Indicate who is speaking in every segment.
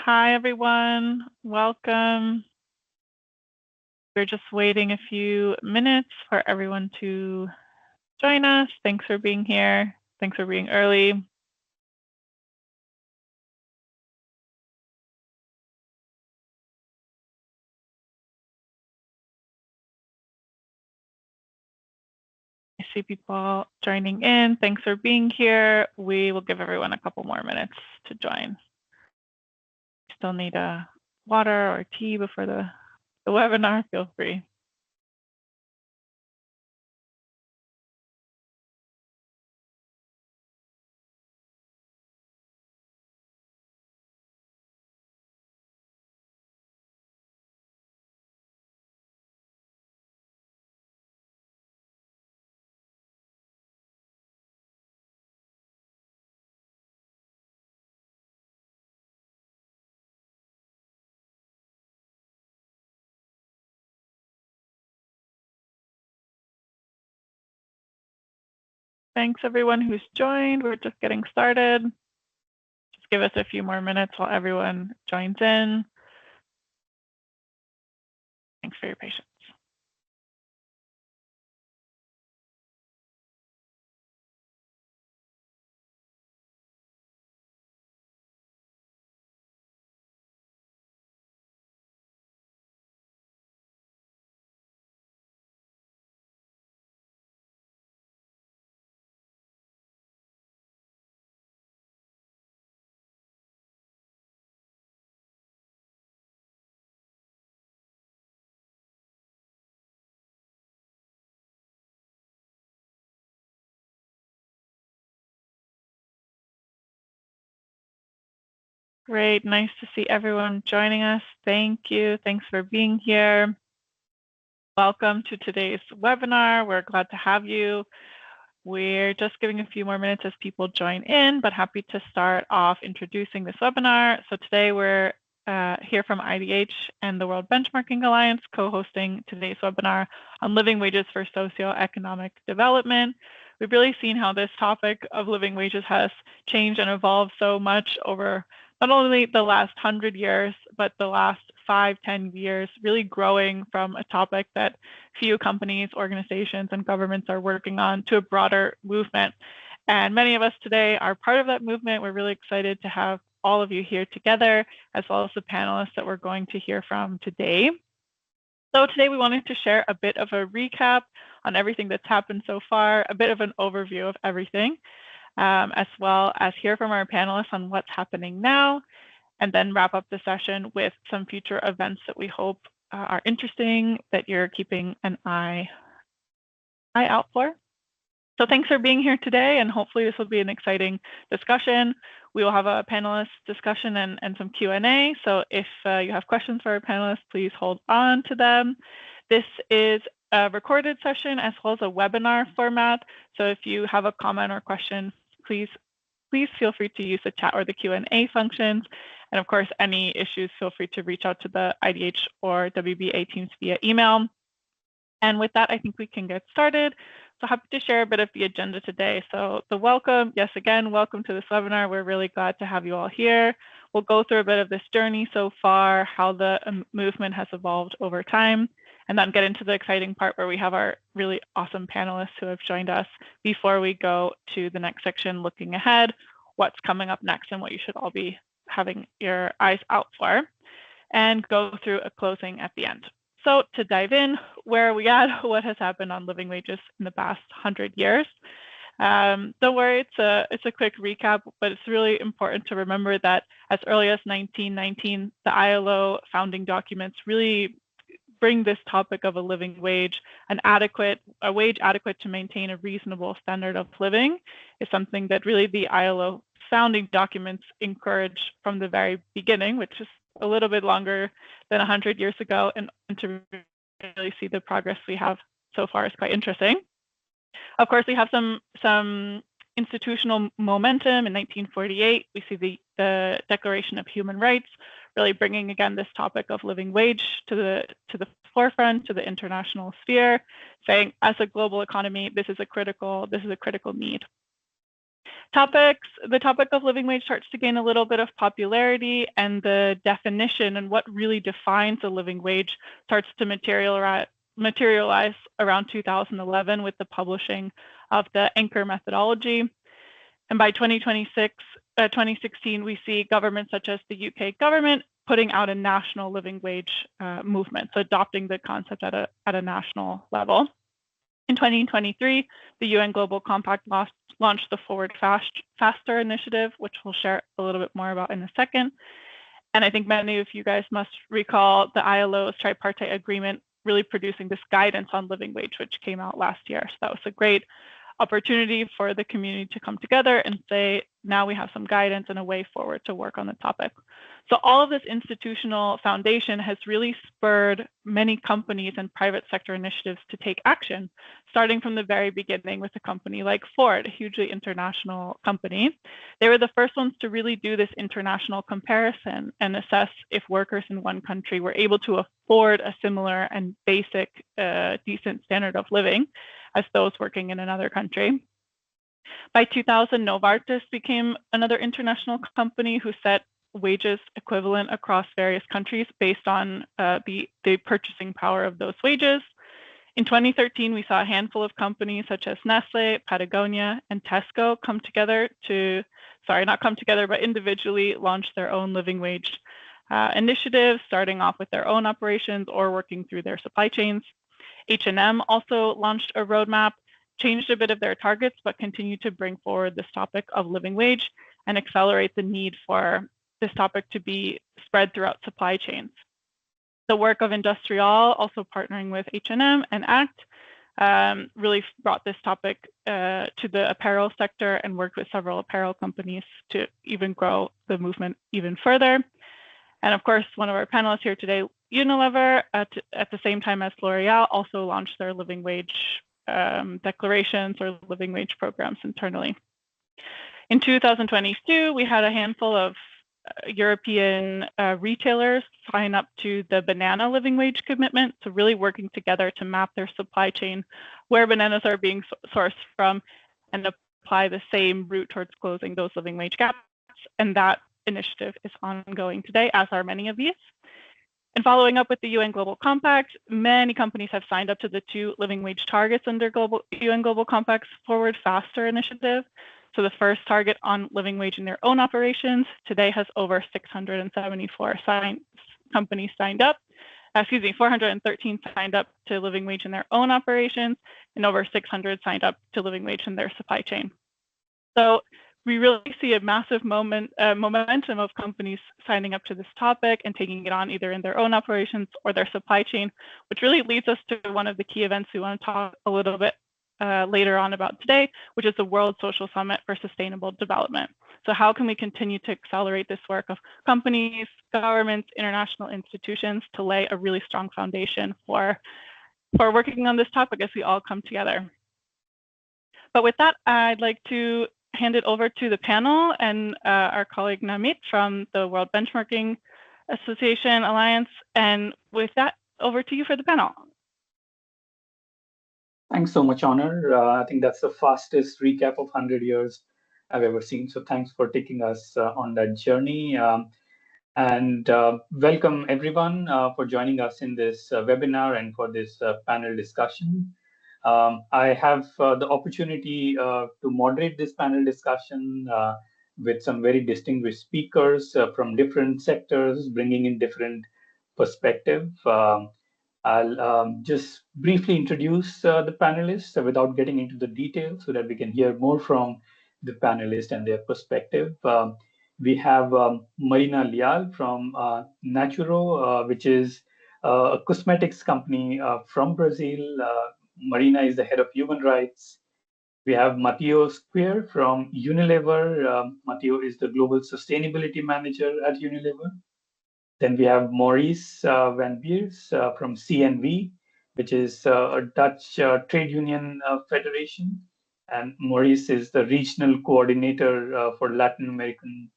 Speaker 1: Hi, everyone. Welcome. We're just waiting a few minutes for everyone to join us. Thanks for being here. Thanks for being early. I see people joining in. Thanks for being here. We will give everyone a couple more minutes to join. Still need a water or tea before the webinar, feel free. Thanks everyone who's joined. We're just getting started. Just give us a few more minutes while everyone joins in. Thanks for your patience. Great, nice to see everyone joining us. Thank you. Thanks for being here. Welcome to today's webinar. We're glad to have you. We're just giving a few more minutes as people join in, but happy to start off introducing this webinar. So today we're here from IDH and the World Benchmarking Alliance co-hosting today's webinar on living wages for socio-economic development. We've really seen how this topic of living wages has changed and evolved so much over not only the last 100 years, but the last 5-10 years, really growing from a topic that few companies, organizations, and governments are working on to a broader movement. And many of us today are part of that movement. We're really excited to have all of you here together, as well as the panelists that we're going to hear from today. So today we wanted to share a bit of a recap on everything that's happened so far, a bit of an overview of everything, as well as hear from our panelists on what's happening now, and then wrap up the session with some future events that we hope are interesting, that you're keeping an eye out for. So thanks for being here today, and hopefully this will be an exciting discussion. We will have a panelist discussion and some Q&A, so if you have questions for our panelists, please hold on to them. This is a recorded session as well as a webinar format, so if you have a comment or question, please feel free to use the chat or the Q&A functions. And of course, any issues, feel free to reach out to the IDH or WBA teams via email. And with that, I think we can get started. So happy to share a bit of the agenda today. So the welcome, yes, again, welcome to this webinar. We're really glad to have you all here. We'll go through a bit of this journey so far, how the movement has evolved over time, and then get into the exciting part where we have our really awesome panelists who have joined us before we go to the next section, looking ahead, what's coming up next and what you should all be having your eyes out for, and go through a closing at the end. So to dive in, where are we at? What has happened on living wages in the past 100 years? Don't worry, it's a quick recap, but it's really important to remember that as early as 1919, the ILO founding documents really bring this topic of a living wage, a wage adequate to maintain a reasonable standard of living, is something that really the ILO founding documents encourage from the very beginning, which is a little bit longer than 100 years ago, and to really see the progress we have so far is quite interesting. Of course, we have some institutional momentum. In 1948, we see the Declaration of Human Rights really bringing again this topic of living wage to the forefront, to the international sphere, saying as a global economy, this is a critical need. The topic of living wage starts to gain a little bit of popularity, and the definition and what really defines a living wage starts to materialize around 2011 with the publishing of the Anchor methodology. And by 2016, we see governments such as the UK government putting out a national living wage movement, so adopting the concept at a national level. In 2023, the UN Global Compact launched the Forward Faster initiative, which we'll share a little bit more about in a second. And I think many of you guys must recall the ILO's tripartite agreement really producing this guidance on living wage, which came out last year. So that was a great opportunity for the community to come together and say, now we have some guidance and a way forward to work on the topic. So all of this institutional foundation has really spurred many companies and private sector initiatives to take action, starting from the very beginning with a company like Ford, a hugely international company. They were the first ones to really do this international comparison and assess if workers in one country were able to afford a similar and basic, decent standard of living as those working in another country. By 2000, Novartis became another international company who set wages equivalent across various countries based on the purchasing power of those wages. In 2013, we saw a handful of companies such as Nestle, Patagonia, and Tesco but individually launch their own living wage initiatives, starting off with their own operations or working through their supply chains. H&M also launched a roadmap, changed a bit of their targets, but continued to bring forward this topic of living wage and accelerate the need for this topic to be spread throughout supply chains. The work of Industrial, also partnering with H&M and ACT, really brought this topic to the apparel sector and worked with several apparel companies to even grow the movement even further. And of course, one of our panelists here today, Unilever, at the same time as L'Oreal, also launched their living wage declarations or living wage programs internally. In 2022, we had a handful of European retailers sign up to the banana living wage commitment, so really working together to map their supply chain, where bananas are being sourced from, and apply the same route towards closing those living wage gaps. And that initiative is ongoing today, as are many of these. And following up with the UN Global Compact, many companies have signed up to the 2 living wage targets under UN Global Compact's Forward Faster initiative. So the first target on living wage in their own operations today has over 674 companies signed up. 413 signed up to living wage in their own operations, and over 600 signed up to living wage in their supply chain. So we really see a massive momentum of companies signing up to this topic and taking it on either in their own operations or their supply chain, which really leads us to one of the key events we want to talk a little bit later on about today, which is the World Social Summit for Sustainable Development. So how can we continue to accelerate this work of companies, governments, international institutions to lay a really strong foundation for working on this topic as we all come together? But with that, I'd like to hand it over to the panel and our colleague Namit from the World Benchmarking Association Alliance. And with that, over to you for the panel.
Speaker 2: Thanks so much, Honor. I think that's the fastest recap of 100 years I've ever seen. So thanks for taking us on that journey. And welcome everyone for joining us in this webinar and for this panel discussion. I have the opportunity to moderate this panel discussion with some very distinguished speakers from different sectors, bringing in different perspective. I'll just briefly introduce the panelists without getting into the details so that we can hear more from the panelists and their perspective. We have Marina Leal from Natura, which is a cosmetics company from Brazil. Marina is the head of human rights. We have Matteo Squire from Unilever. Matteo is the global sustainability manager at Unilever. Then we have Maurice van Beers from CNV, which is a Dutch trade union federation. And Maurice is the regional coordinator for Latin American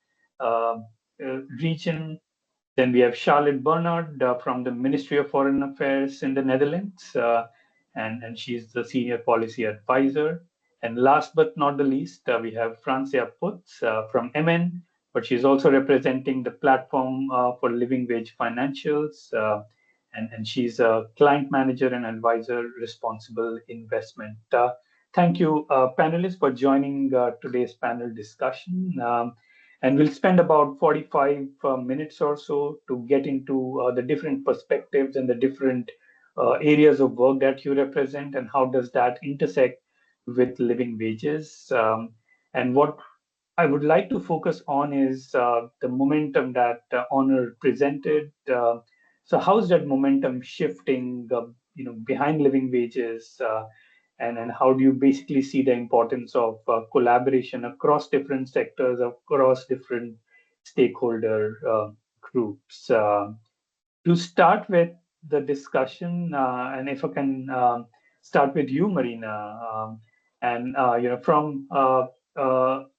Speaker 2: region. Then we have Charlotte Bernard from the Ministry of Foreign Affairs in the Netherlands, and she's the senior policy advisor. And last but not the least, we have Fransje from MN, but she's also representing the platform for living wage financials. And she's a client manager and advisor responsible investment. Thank you, panelists, for joining today's panel discussion. And we'll spend about 45 minutes or so to get into the different perspectives and the different areas of work that you represent and how does that intersect with living wages. And what I would like to focus on is the momentum that Honor presented. So how's that momentum shifting, behind living wages? And how do you basically see the importance of collaboration across different sectors, across different stakeholder groups? To start with the discussion, and if I can start with you, Marina, and from a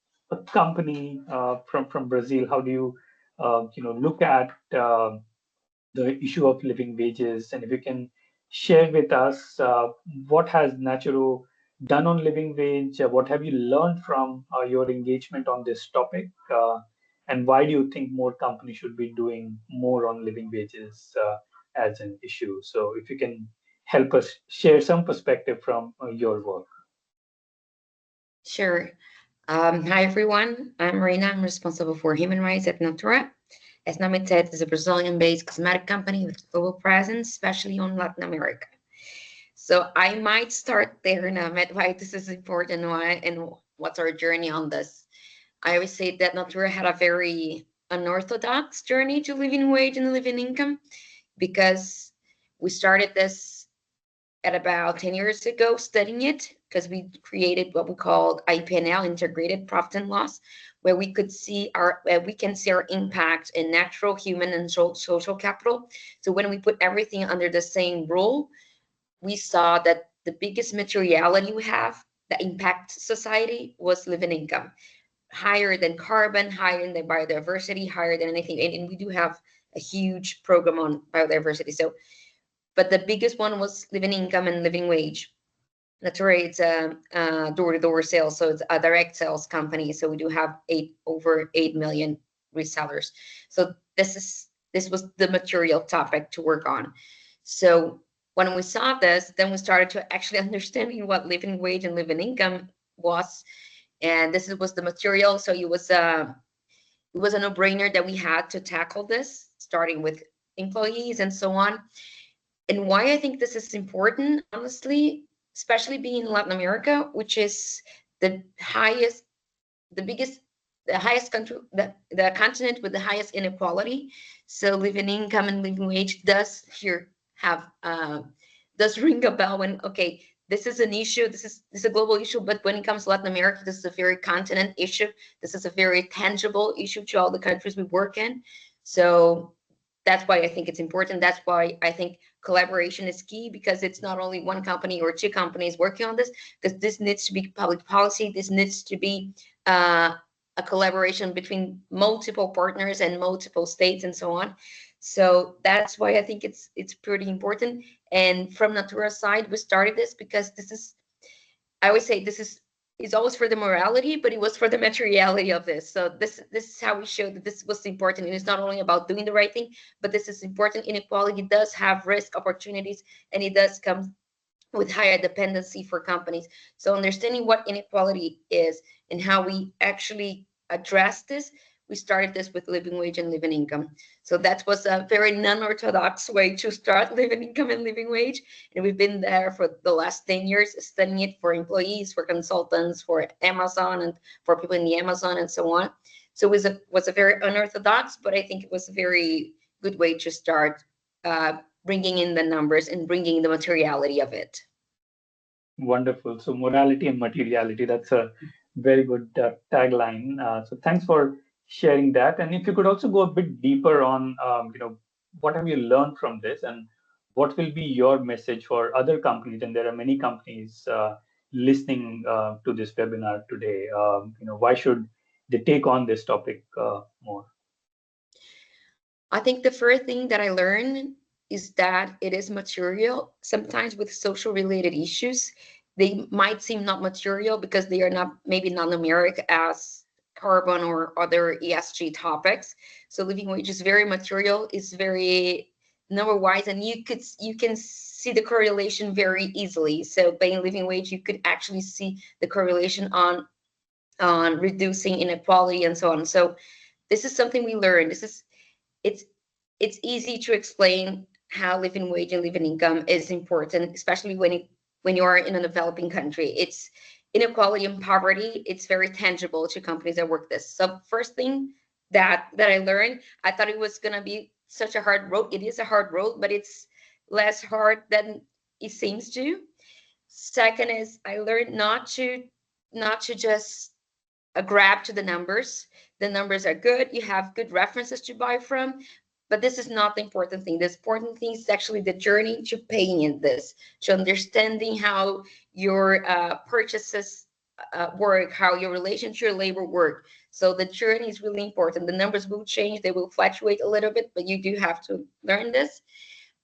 Speaker 2: company from Brazil, how do you look at the issue of living wages, and if you can share with us what has Naturo done on living wage, what have you learned from your engagement on this topic, and why do you think more companies should be doing more on living wages as an issue? So if you can help us share some perspective from your work.
Speaker 3: Sure. Hi, everyone. I'm Marina. I'm responsible for human rights at Natura. As Namit said, it's a Brazilian-based cosmetic company with global presence, especially on Latin America. So I might start there, Namit, why this is important, why and what's our journey on this. I always say that Natura had a very unorthodox journey to living wage and living income, because we started this at about 10 years ago studying it, because we created what we called IPNL, integrated profit and loss, where we can see our impact in natural, human, and social capital. So when we put everything under the same rule, we saw that the biggest materiality we have that impacts society was living income, higher than carbon, higher than biodiversity, higher than anything. And we do have a huge program on biodiversity. So, but the biggest one was living income and living wage. Natura, it's a door-to-door sales, so it's a direct sales company. So we do have over 8 million resellers. So this was the material topic to work on. So when we saw this, then we started to actually understanding what living wage and living income was, and this was the material. So it was a no-brainer that we had to tackle this, starting with employees and so on. And why I think this is important, honestly, especially being in Latin America, which is the highest country, the continent with the highest inequality. So living income and living wage does ring a bell when, okay, this is an issue, this is a global issue, but when it comes to Latin America, this is a very continent issue. This is a very tangible issue to all the countries we work in. So that's why I think it's important. That's why I think collaboration is key, because it's not only one company or two companies working on this, because this needs to be public policy. This needs to be a collaboration between multiple partners and multiple states and so on. So that's why I think it's pretty important. And from Natura's side, we started this because I always say it's always for the morality, but it was for the materiality of this. So this is how we showed that this was important. And it's not only about doing the right thing, but this is important. Inequality does have risk opportunities, and it does come with higher dependency for companies. So understanding what inequality is and how we actually address this, we started this with living wage and living income. So that was a very non-orthodox way to start living income and living wage. And we've been there for the last 10 years, studying it for employees, for consultants, for Amazon, and for people in the Amazon and so on. So it was a very unorthodox, but I think it was a very good way to start bringing in the numbers and bringing the materiality of it.
Speaker 2: Wonderful. So morality and materiality, that's a very good tagline. So thanks for sharing that. And if you could also go a bit deeper on, what have you learned from this, and what will be your message for other companies? And there are many companies listening to this webinar today. Why should they take on this topic more?
Speaker 3: I think the first thing that I learned is that it is material, sometimes with social related issues. they might seem not material because they are not maybe not numeric as carbon or other ESG topics. So living wage is very material, is very number wise, and you can see the correlation very easily. So paying living wage, you could actually see the correlation on reducing inequality and so on. So this is something we learned. It's easy to explain how living wage and living income is important, especially when you are in a developing country. It's inequality and poverty. It's very tangible to companies that work this. So first thing that I learned, I thought it was gonna be such a hard road. It is a hard road, but it's less hard than it seems to. Second is I learned not to just grab to the numbers. The numbers are good. You have good references to buy from, but this is not the important thing. The important thing is actually the journey to paying in this, to understanding how your purchases work, how your relation to your labor work. So the journey is really important. The numbers will change. They will fluctuate a little bit, but you do have to learn this.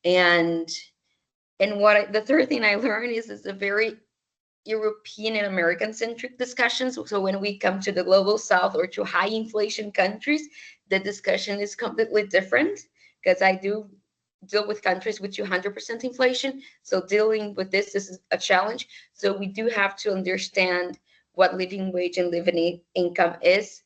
Speaker 3: And the third thing I learned is a very European and American centric discussions. So when we come to the global south or to high inflation countries, the discussion is completely different, because I do deal with countries with 200% inflation. So dealing with this is a challenge. So we do have to understand what living wage and living income is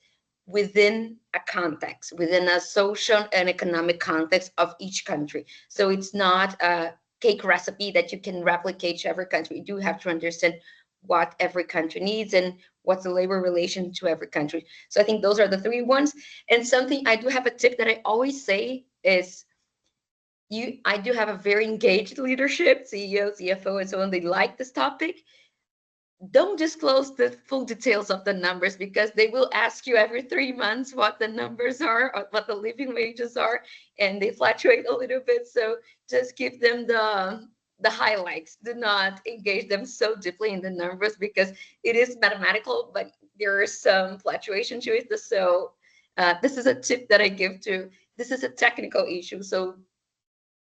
Speaker 3: within a context, within a social and economic context of each country. So it's not a cake recipe that you can replicate to every country. You do have to understand what every country needs and what's the labor relation to every country. So I think those are the three ones. And something I do have a tip that I always say is, I do have a very engaged leadership, CEO, CFO, and so on. They like this topic. Don't disclose the full details of the numbers, because they will ask you every 3 months what the numbers are, or what the living wages are, and they fluctuate a little bit. So just give them the highlights. Do not engage them so deeply in the numbers, because it is mathematical, but there is some fluctuation to it. So this is a tip that I give to. This is a technical issue, so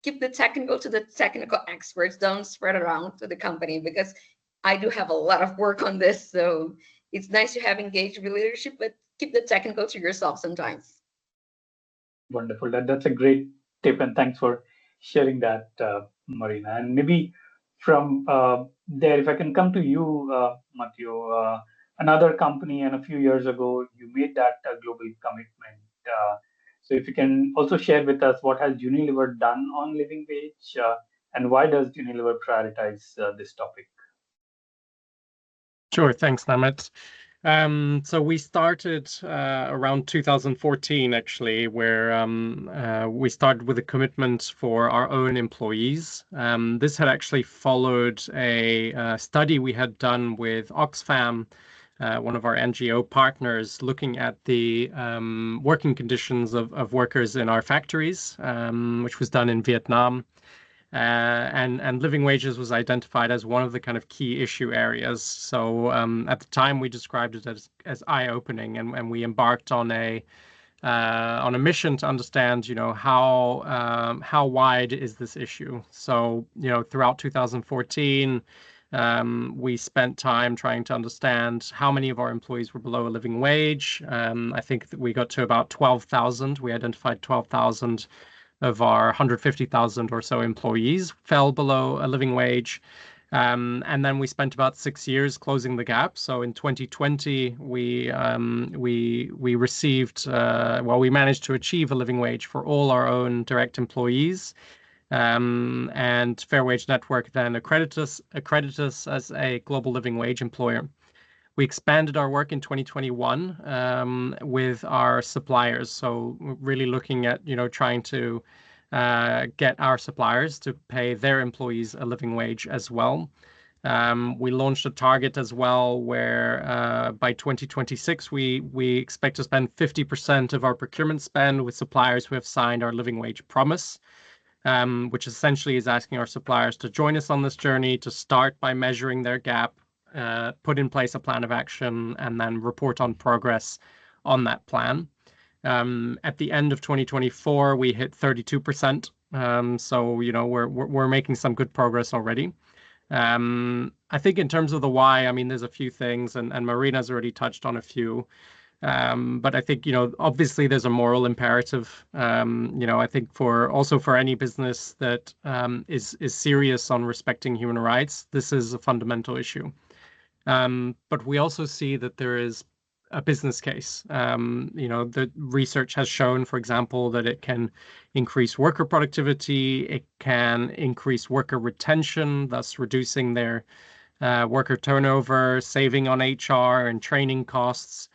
Speaker 3: keep the technical to the technical experts. Don't spread around to the company, because I do have a lot of work on this. So it's nice to have engaged leadership, but keep the technical to yourself sometimes.
Speaker 2: Wonderful. That's a great tip, and thanks for sharing that, Marina. And maybe from there, if I can come to you, Matteo, another company, and a few years ago, you made that global commitment. So if you can also share with us, what has Unilever done on living wage, and why does Unilever prioritize this topic?
Speaker 4: Sure, thanks, Namit. So we started around 2014, actually, where we started with a commitment for our own employees. This had actually followed a study we had done with Oxfam, one of our NGO partners, looking at the working conditions of workers in our factories, which was done in Vietnam. And living wages was identified as one of the kind of key issue areas. So at the time, we described it as eye-opening, and we embarked on a mission to understand, how wide is this issue. So throughout 2014, we spent time trying to understand how many of our employees were below a living wage. I think that we got to about 12,000. We identified 12,000 of our 150,000 or so employees fell below a living wage. And then we spent about 6 years closing the gap. So in 2020, we received, we managed to achieve a living wage for all our own direct employees. And Fair Wage Network then accredited us as a global living wage employer. We expanded our work in 2021 with our suppliers. So really looking at, trying to get our suppliers to pay their employees a living wage as well. We launched a target as well where by 2026, we expect to spend 50% of our procurement spend with suppliers who have signed our living wage promise, which essentially is asking our suppliers to join us on this journey, to start by measuring their gap, put in place a plan of action, and then report on progress on that plan. At the end of 2024, we hit 32%. So we're making some good progress already. I think in terms of the why, I mean, there's a few things, and Marina's already touched on a few. But I think, obviously there's a moral imperative. I think for any business that is serious on respecting human rights, this is a fundamental issue. But we also see that there is a business case. The research has shown, for example, that it can increase worker productivity, it can increase worker retention, thus reducing their worker turnover, saving on HR and training costs.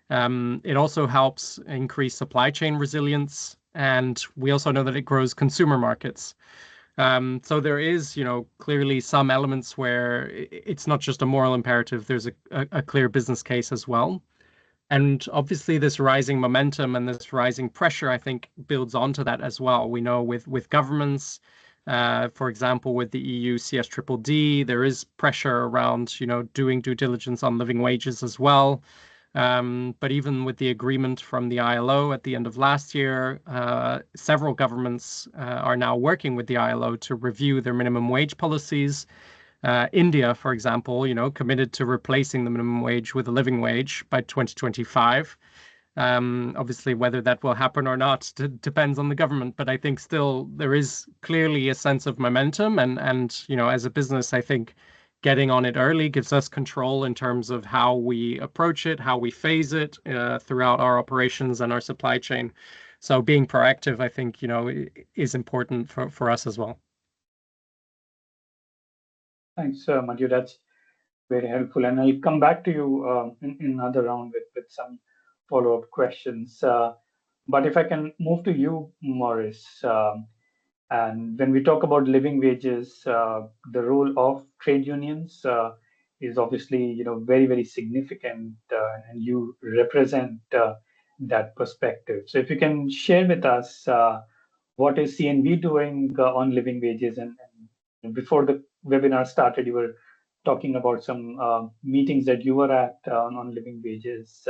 Speaker 4: It also helps increase supply chain resilience, and we also know that it grows consumer markets. So there is, clearly some elements where it's not just a moral imperative, there's a clear business case as well. And obviously this rising momentum and this rising pressure, I think, builds onto that as well. We know with governments, for example, with the EU CEST, there is pressure around, doing due diligence on living wages as well. But even with the agreement from the ILO at the end of last year, several governments are now working with the ILO to review their minimum wage policies. India, for example, committed to replacing the minimum wage with a living wage by 2025. Obviously, whether that will happen or not depends on the government. But I think still there is clearly a sense of momentum. And as a business, I think getting on it early gives us control in terms of how we approach it, how we phase it throughout our operations and our supply chain. So being proactive, I think, is important for us as well.
Speaker 2: Thanks, Matteo. That's very helpful. And I'll come back to you in another round with some follow-up questions. But if I can move to you, Maurice, and when we talk about living wages, the role of trade unions is obviously, very, very significant, and you represent that perspective. So if you can share with us what is CNV doing on living wages, and before the webinar started, you were talking about some meetings that you were at on living wages.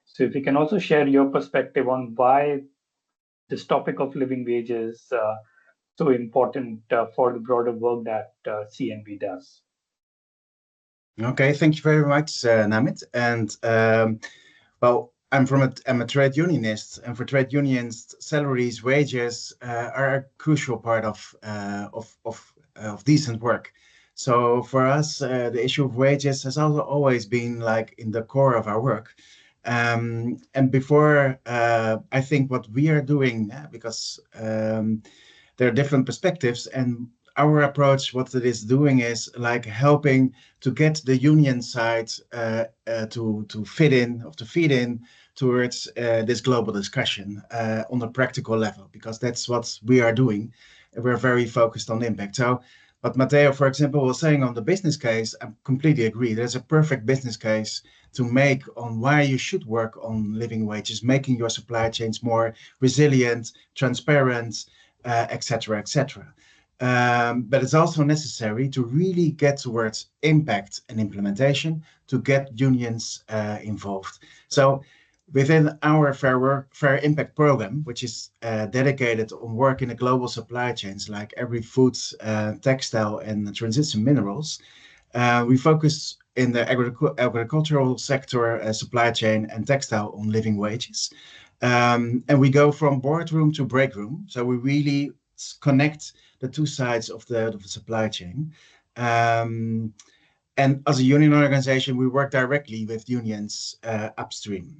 Speaker 2: So if you can also share your perspective on why this topic of living wages so important for the broader work that CNV does.
Speaker 5: Okay, thank you very much, Namit. And well, I'm a trade unionist, and for trade unions, salaries, wages are a crucial part of decent work. So for us, the issue of wages has also always been like in the core of our work. And before, I think what we are doing, because there are different perspectives, and our approach, what it is doing is like helping to get the union side to feed in towards this global discussion on a practical level, because that's what we are doing. We're very focused on impact. So what Matteo, for example, was saying on the business case, I completely agree. There's a perfect business case to make on why you should work on living wages, making your supply chains more resilient, transparent, etc., etc. But it's also necessary to really get towards impact and implementation to get unions involved. So within our Fair Impact program, which is dedicated on work in the global supply chains, like agri-food, textile, and transition minerals, we focus in the agricultural sector, supply chain, and textile on living wages. And we go from boardroom to break room. So we really connect the two sides of the supply chain. And as a union organization, we work directly with unions upstream.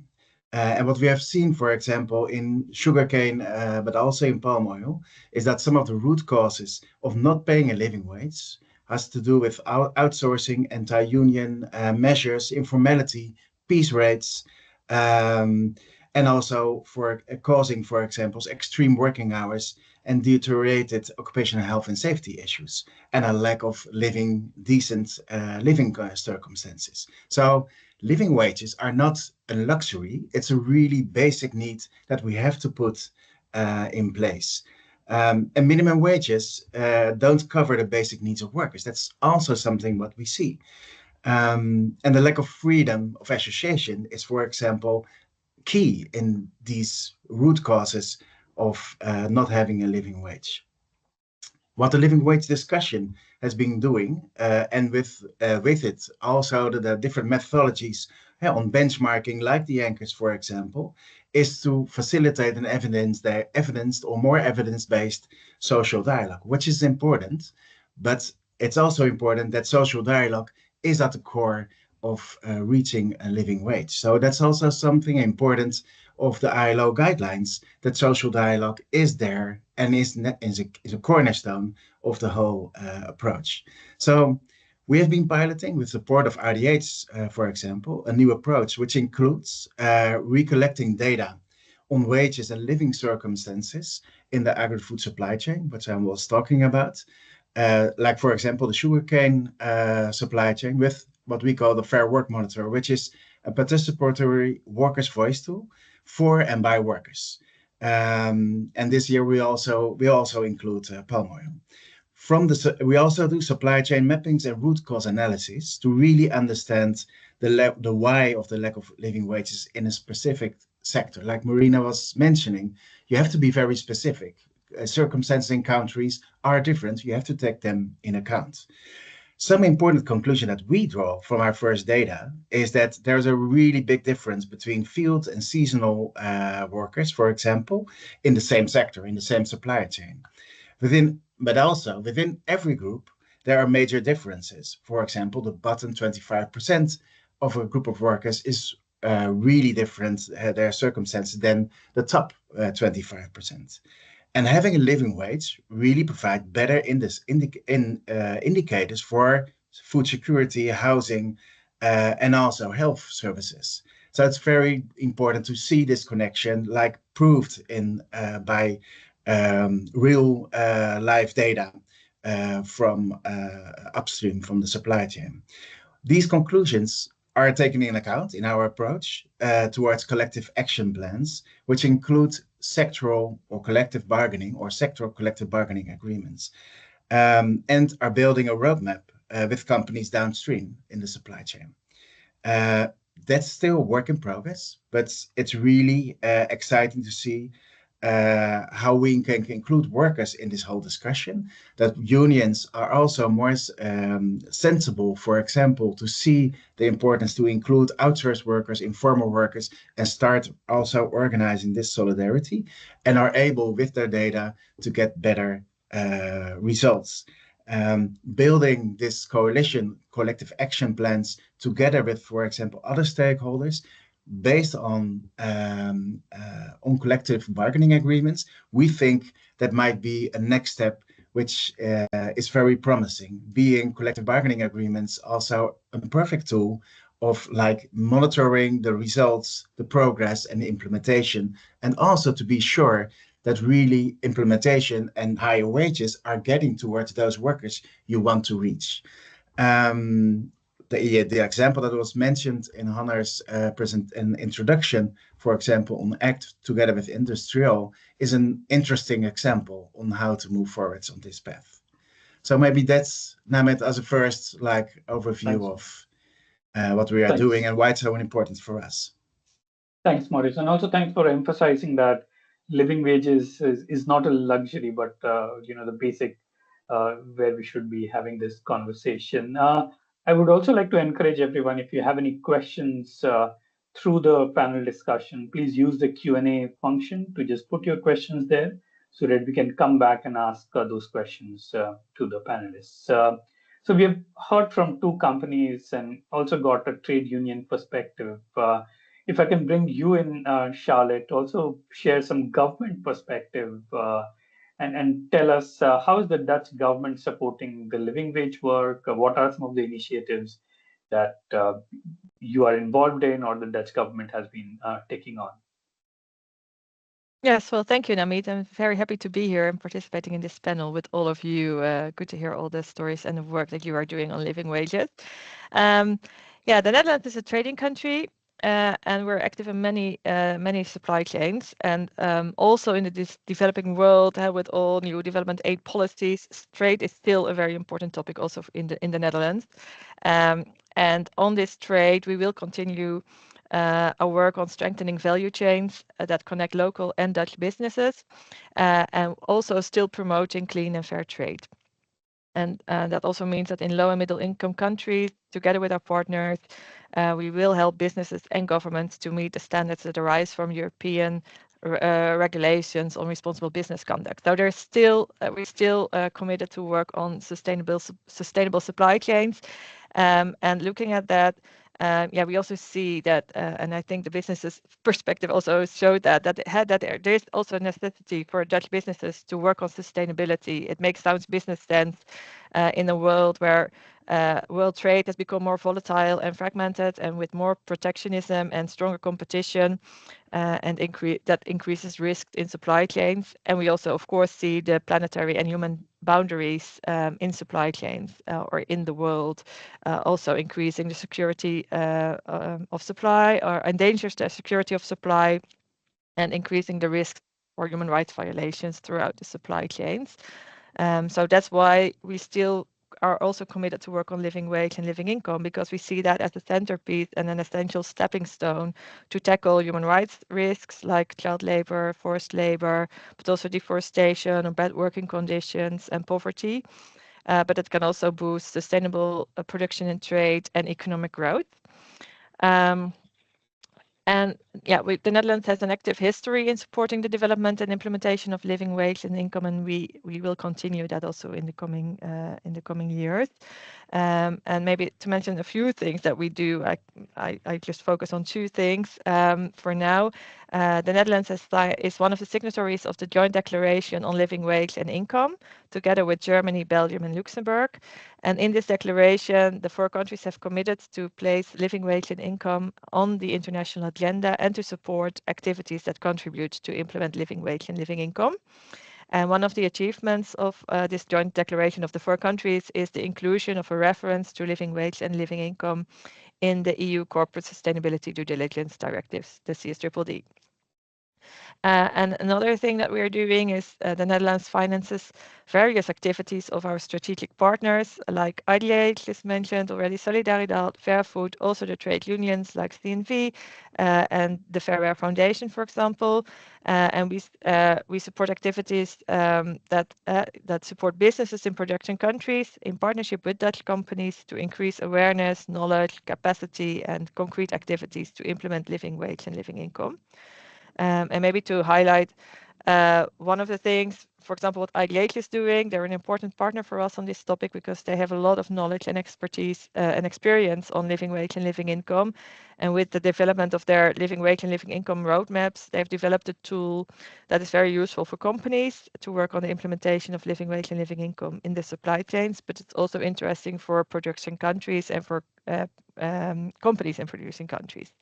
Speaker 5: And what we have seen, for example, in sugarcane, but also in palm oil, is that some of the root causes of not paying a living wage has to do with outsourcing, anti-union measures, informality, piece rates, and also for causing, for example, extreme working hours and deteriorated occupational health and safety issues, and a lack of decent living circumstances. So living wages are not a luxury, it's a really basic need that we have to put in place. And minimum wages don't cover the basic needs of workers. That's also something what we see. And the lack of freedom of association is, for example, key in these root causes of not having a living wage. what the living wage discussion has been doing, and with it also the different methodologies on benchmarking, like the anchors, for example, is to facilitate an evidenced or more evidence-based social dialogue, which is important. But it's also important that social dialogue is at the core of reaching a living wage. So that's also something important of the ILO guidelines, that social dialogue is there and is a cornerstone of the whole approach. So we have been piloting, with support of RDH, for example, a new approach which includes recollecting data on wages and living circumstances in the agri-food supply chain, which I was talking about, like, for example, the sugarcane supply chain, with what we call the Fair Work Monitor, which is a participatory workers' voice tool for and by workers. And this year we also include palm oil. We also do supply chain mappings and root cause analysis to really understand the why of the lack of living wages in a specific sector. Like Marina was mentioning, you have to be very specific. Circumstances in countries are different. You have to take them in account. Some important conclusion that we draw from our first data is that there's a really big difference between field and seasonal workers, for example, in the same sector, in the same supply chain. But also within every group, there are major differences. For example, the bottom 25% of a group of workers is really different, their circumstances, than the top 25%. And having a living wage really provides better indicators for food security, housing, and also health services. So it's very important to see this connection, like proved by real live data from upstream from the supply chain. These conclusions are taken in account in our approach towards collective action plans, which include sectoral or collective bargaining or sectoral collective bargaining agreements, and are building a roadmap with companies downstream in the supply chain. That's still a work in progress, but it's really exciting to see how we can include workers in this whole discussion, that unions are also more sensible, for example, to see the importance to include outsourced workers, informal workers, and start also organizing this solidarity, and are able with their data to get better results. Building this coalition, collective action plans together with, for example, other stakeholders, based on collective bargaining agreements, we think that might be a next step, which is very promising. Being collective bargaining agreements also a perfect tool of like monitoring the results, the progress, and the implementation, and also to be sure that really implementation and higher wages are getting towards those workers you want to reach. The example that was mentioned in Hanna's introduction, for example, on ACT together with Industrial, is an interesting example on how to move forwards on this path. So maybe that's, Namit, as a first overview of what we are doing and why it's so important for us.
Speaker 2: Thanks, Maurice. And also thanks for emphasizing that living wages is not a luxury, but the basic where we should be having this conversation. I would also like to encourage everyone, if you have any questions through the panel discussion, please use the Q&A function to just put your questions there so that we can come back and ask those questions to the panelists. So we have heard from two companies and also got a trade union perspective. If I can bring you in, Charlotte, also share some government perspective and tell us how is the Dutch government supporting the living wage work? What are some of the initiatives that you are involved in or the Dutch government has been taking on?
Speaker 6: Yes, well, thank you, Namit. I'm very happy to be here and participating in this panel with all of you. Good to hear all the stories and the work that you are doing on living wages. The Netherlands is a trading country. And we're active in many supply chains, and also in this developing world with all new development aid policies. Trade is still a very important topic also in the Netherlands. And on this trade, we will continue our work on strengthening value chains that connect local and Dutch businesses, and also still promoting clean and fair trade. And that also means that in low and middle income countries, together with our partners, we will help businesses and governments to meet the standards that arise from European regulations on responsible business conduct. So there's still we're still committed to work on sustainable supply chains, and looking at that. We also see that, and I think the businesses' perspective also showed that there is also a necessity for Dutch businesses to work on sustainability. It makes sound business sense in a world where world trade has become more volatile and fragmented, and with more protectionism and stronger competition, and that increases risk in supply chains. And we also, of course, see the planetary and human boundaries in supply chains or in the world also increasing the security of supply, or endangers the security of supply, and increasing the risk for human rights violations throughout the supply chains. So that's why we still are also committed to work on living wage and living income, because we see that as a centerpiece and an essential stepping stone to tackle human rights risks like child labor, forced labor, but also deforestation or bad working conditions and poverty. But it can also boost sustainable production and trade and economic growth. And the Netherlands has an active history in supporting the development and implementation of living wage and income, and we will continue that also in the coming years. And maybe to mention a few things that we do, I just focus on two things for now. The Netherlands is one of the signatories of the Joint Declaration on Living Wage and Income, together with Germany, Belgium, and Luxembourg. And in this declaration, the 4 countries have committed to place living wage and income on the international agenda and to support activities that contribute to implement living wage and living income. And one of the achievements of this joint declaration of the 4 countries is the inclusion of a reference to living wage and living income in the EU Corporate Sustainability Due Diligence Directives, the CSDDD. And another thing that we are doing is the Netherlands finances various activities of our strategic partners, like IDH, as mentioned already, Solidaridad, Fair Food, also the trade unions like CNV and the Fairware Foundation, for example. And we support activities that support businesses in production countries in partnership with Dutch companies to increase awareness, knowledge, capacity, and concrete activities to implement living wage and living income. And maybe to highlight one of the things, for example, what IDH is doing, they're an important partner for us on this topic because they have a lot of knowledge and expertise and experience on living wage and living income. And with the development of their living wage and living income roadmaps, they've developed a tool that is very useful for companies to work on the implementation of living wage and living income in the supply chains, but it's also interesting for production countries and for companies in producing countries.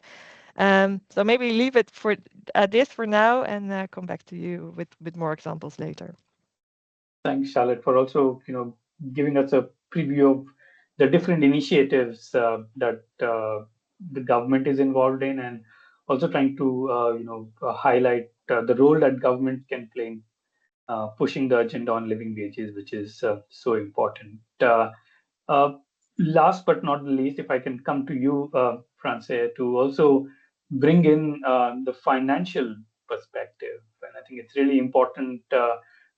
Speaker 6: So maybe leave it for this for now and come back to you with more examples later.
Speaker 2: Thanks, Charlotte, for also giving us a preview of the different initiatives that the government is involved in, and also trying to highlight the role that government can play in pushing the agenda on living wages, which is so important. Last but not least, if I can come to you, Fransje, to also bring in the financial perspective. And I think it's really important to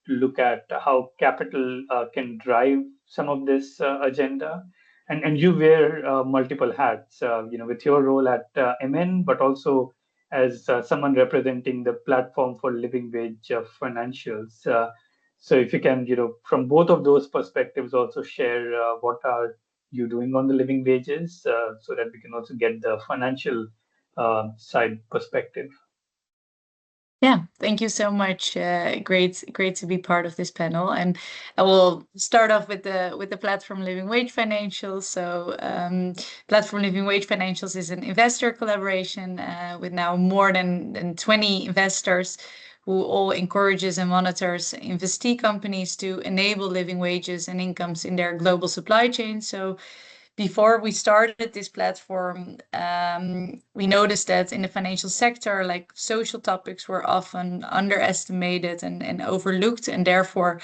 Speaker 2: look at how capital can drive some of this agenda. And you wear multiple hats, with your role at MN, but also as someone representing the platform for living wage financials. So if you can, from both of those perspectives, also share what are you doing on the living wages so that we can also get the financial side perspective.
Speaker 7: Yeah, thank you so much. Great to be part of this panel. And I will start off with the Platform Living Wage Financials. So Platform Living Wage Financials is an investor collaboration with now more than 20 investors who all encourages and monitors investee companies to enable living wages and incomes in their global supply chain. So before we started this platform, we noticed that in the financial sector, like social topics were often underestimated and overlooked, and therefore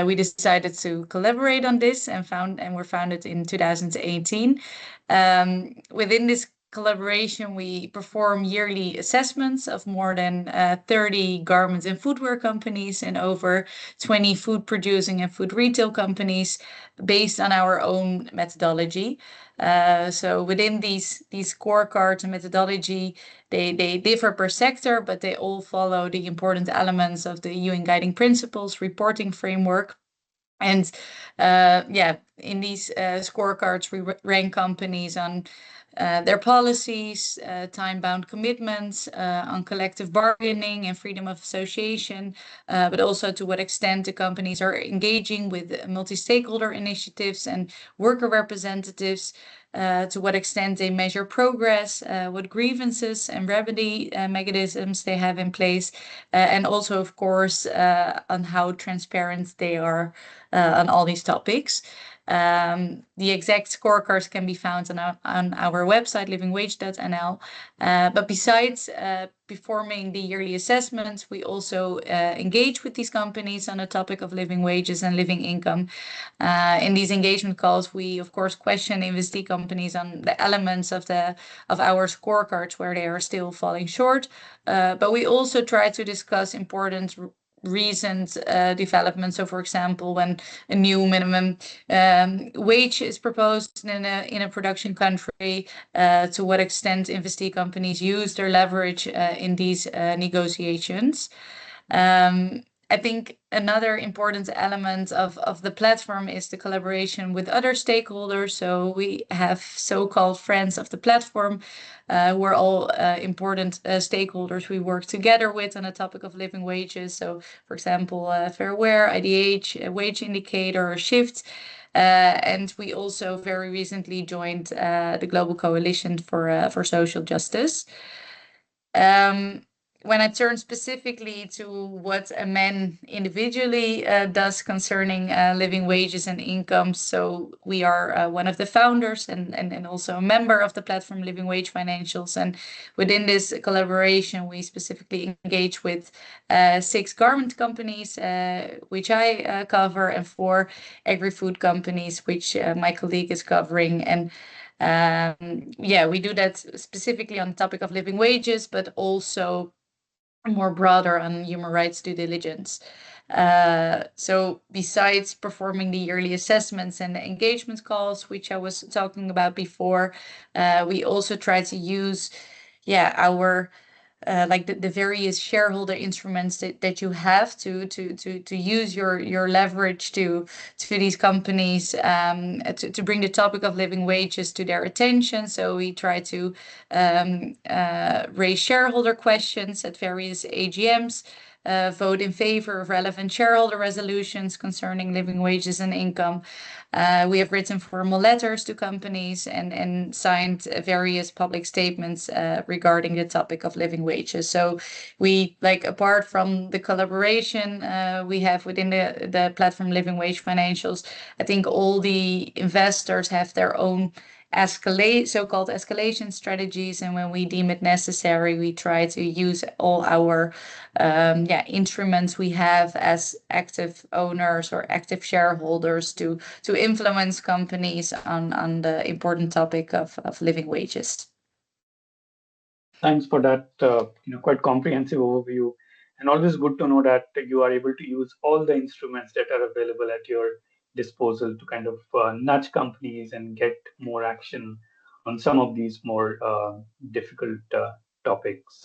Speaker 7: we decided to collaborate on this and were founded in 2018. Within this collaboration, we perform yearly assessments of more than 30 garments and footwear companies and over 20 food producing and food retail companies based on our own methodology. So within these scorecards and methodology, they differ per sector, but they all follow the important elements of the UN Guiding Principles reporting framework. And in these scorecards, we rank companies on their policies, time-bound commitments, on collective bargaining and freedom of association, but also to what extent the companies are engaging with multi-stakeholder initiatives and worker representatives, to what extent they measure progress, what grievances and remedy mechanisms they have in place, and also, of course, on how transparent they are on all these topics. The exact scorecards can be found on our website, livingwage.nl. But besides performing the yearly assessments, we also engage with these companies on the topic of living wages and living income. In these engagement calls, we of course question investee companies on the elements of our scorecards where they are still falling short. But we also try to discuss important recent developments. So, for example, when a new minimum wage is proposed in a production country, to what extent investee companies use their leverage in these negotiations. I think another important element of the platform is the collaboration with other stakeholders. So we have so-called friends of the platform, who are all important stakeholders we work together with on the topic of living wages. So, for example, Fair Wear, IDH, Wage Indicator, Shift. And we also very recently joined the Global Coalition for Social Justice. When I turn specifically to what a man individually does concerning living wages and income, so we are one of the founders and also a member of the platform Living Wage Financials. And within this collaboration, we specifically engage with 6 garment companies, which I cover, and 4 agri-food companies, which my colleague is covering. And we do that specifically on the topic of living wages, but also more broader on human rights due diligence. So besides performing the yearly assessments and the engagement calls, which I was talking about before, we also try to use our the various shareholder instruments that you have to use your leverage to these companies, to bring the topic of living wages to their attention. So we try to raise shareholder questions at various AGMs, vote in favor of relevant shareholder resolutions concerning living wages and income. We have written formal letters to companies and signed various public statements regarding the topic of living wages. So we, apart from the collaboration we have within the platform Living Wage Financials, I think all the investors have their own so-called escalation strategies, and when we deem it necessary, we try to use all our instruments we have as active owners or active shareholders to influence companies on the important topic of living wages.
Speaker 2: Thanks for that quite comprehensive overview, and always good to know that you are able to use all the instruments that are available at your disposal to kind of nudge companies and get more action on some of these more difficult topics.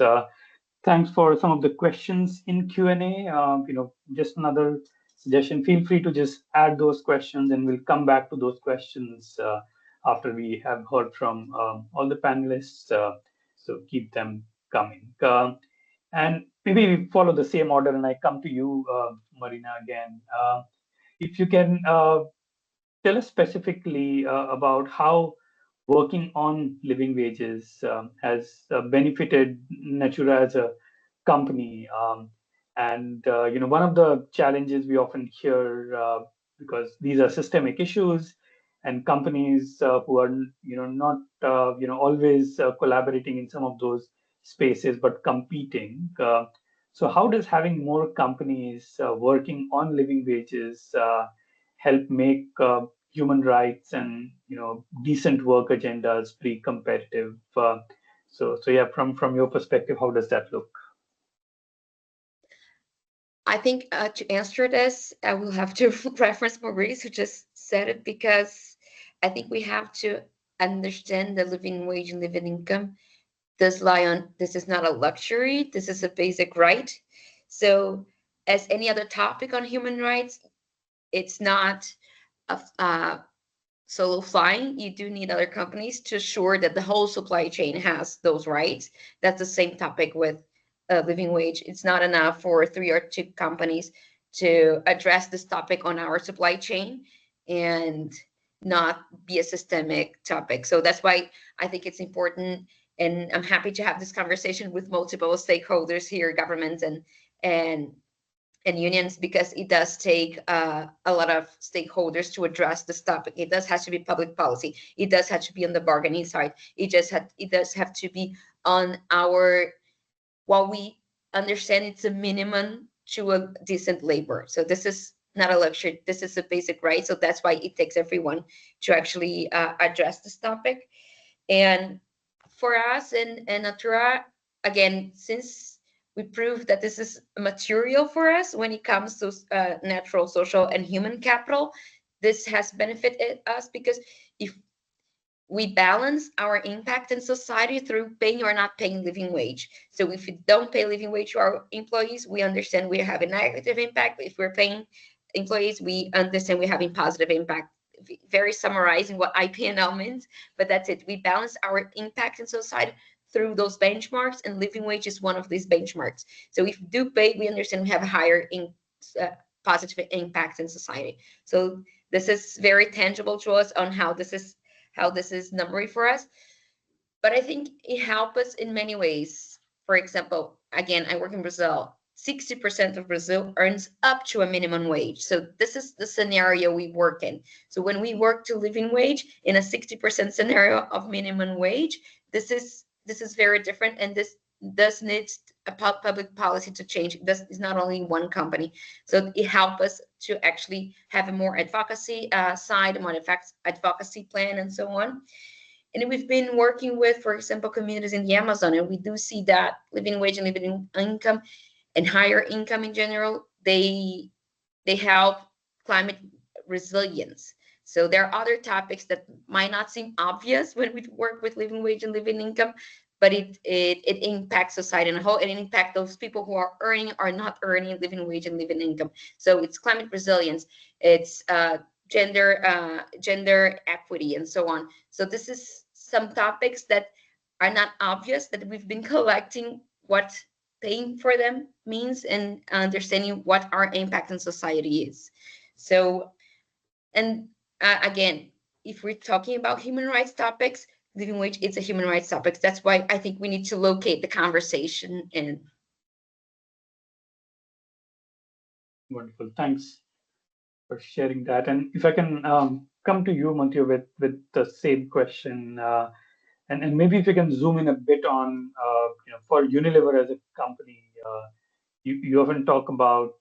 Speaker 2: Thanks for some of the questions in Q&A. Just another suggestion, feel free to just add those questions and we'll come back to those questions after we have heard from all the panelists. So keep them coming. And maybe we follow the same order and I come to you, Marina, again. If you can tell us specifically about how working on living wages has benefited Natura as a company. One of the challenges we often hear, because these are systemic issues and companies who are not always collaborating in some of those spaces but competing. So how does having more companies working on living wages help make human rights and decent work agendas pretty competitive. So yeah, from your perspective, how does that look?
Speaker 3: I think to answer this, I will have to reference Maurice, who just said it, because I think we have to understand the living wage and living income does lie on, this is not a luxury, this is a basic right. So as any other topic on human rights, it's not a solo flying. You do need other companies to assure that the whole supply chain has those rights. That's the same topic with living wage. It's not enough for 3 or 2 companies to address this topic on our supply chain and not be a systemic topic. So that's why I think it's important, and I'm happy to have this conversation with multiple stakeholders here, governments and unions, because it does take a lot of stakeholders to address this topic. It does have to be public policy. It does have to be on the bargaining side. It does have to be on our, while we understand it's a minimum to a decent labor. So this is not a luxury. This is a basic right. So that's why it takes everyone to actually address this topic. And for us in Natura, again, since we proved that this is material for us when it comes to natural, social, and human capital, this has benefited us, because if we balance our impact in society through paying or not paying living wage. So if we don't pay living wage to our employees, we understand we have a negative impact. If we're paying employees, we understand we're having positive impact. Very summarizing what IPNL means, but that's it. We balance our impact in society through those benchmarks, and living wage is one of these benchmarks. So if we do pay, we understand we have a higher positive impact in society. So this is very tangible to us on how this is numbering for us. But I think it helps us in many ways. For example, again, I work in Brazil. 60% of Brazil earns up to a minimum wage. So this is the scenario we work in. So when we work to living wage in a 60% scenario of minimum wage, this is very different, and this does need a public policy to change. This is not only one company. So it helps us to actually have a more advocacy side, a more advocacy plan, and so on. And we've been working with, for example, communities in the Amazon, and we do see that living wage and living income and higher income in general, they help climate resilience. So there are other topics that might not seem obvious when we work with living wage and living income, but it impacts society in a whole, and it impacts those people who are earning or not earning living wage and living income. So it's climate resilience, it's gender equity, and so on. So this is some topics that are not obvious, that we've been collecting what paying for them means and understanding what our impact in society is. So, and again, if we're talking about human rights topics, living wage, it's a human rights topic. That's why I think we need to locate the conversation in.
Speaker 2: Wonderful. Thanks for sharing that. And if I can come to you, Matteo, with the same question, and maybe if you can zoom in a bit on, for Unilever as a company, you often talk about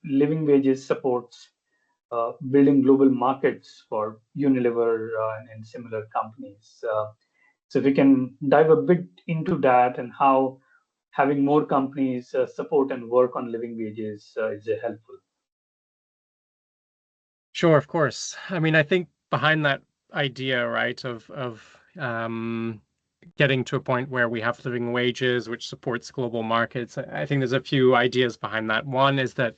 Speaker 2: living wages supports building global markets for Unilever and similar companies. So if we can dive a bit into that, and how having more companies support and work on living wages is helpful.
Speaker 4: Sure, of course. I mean, I think behind that idea, right, of getting to a point where we have living wages, which supports global markets, I think there's a few ideas behind that. One is that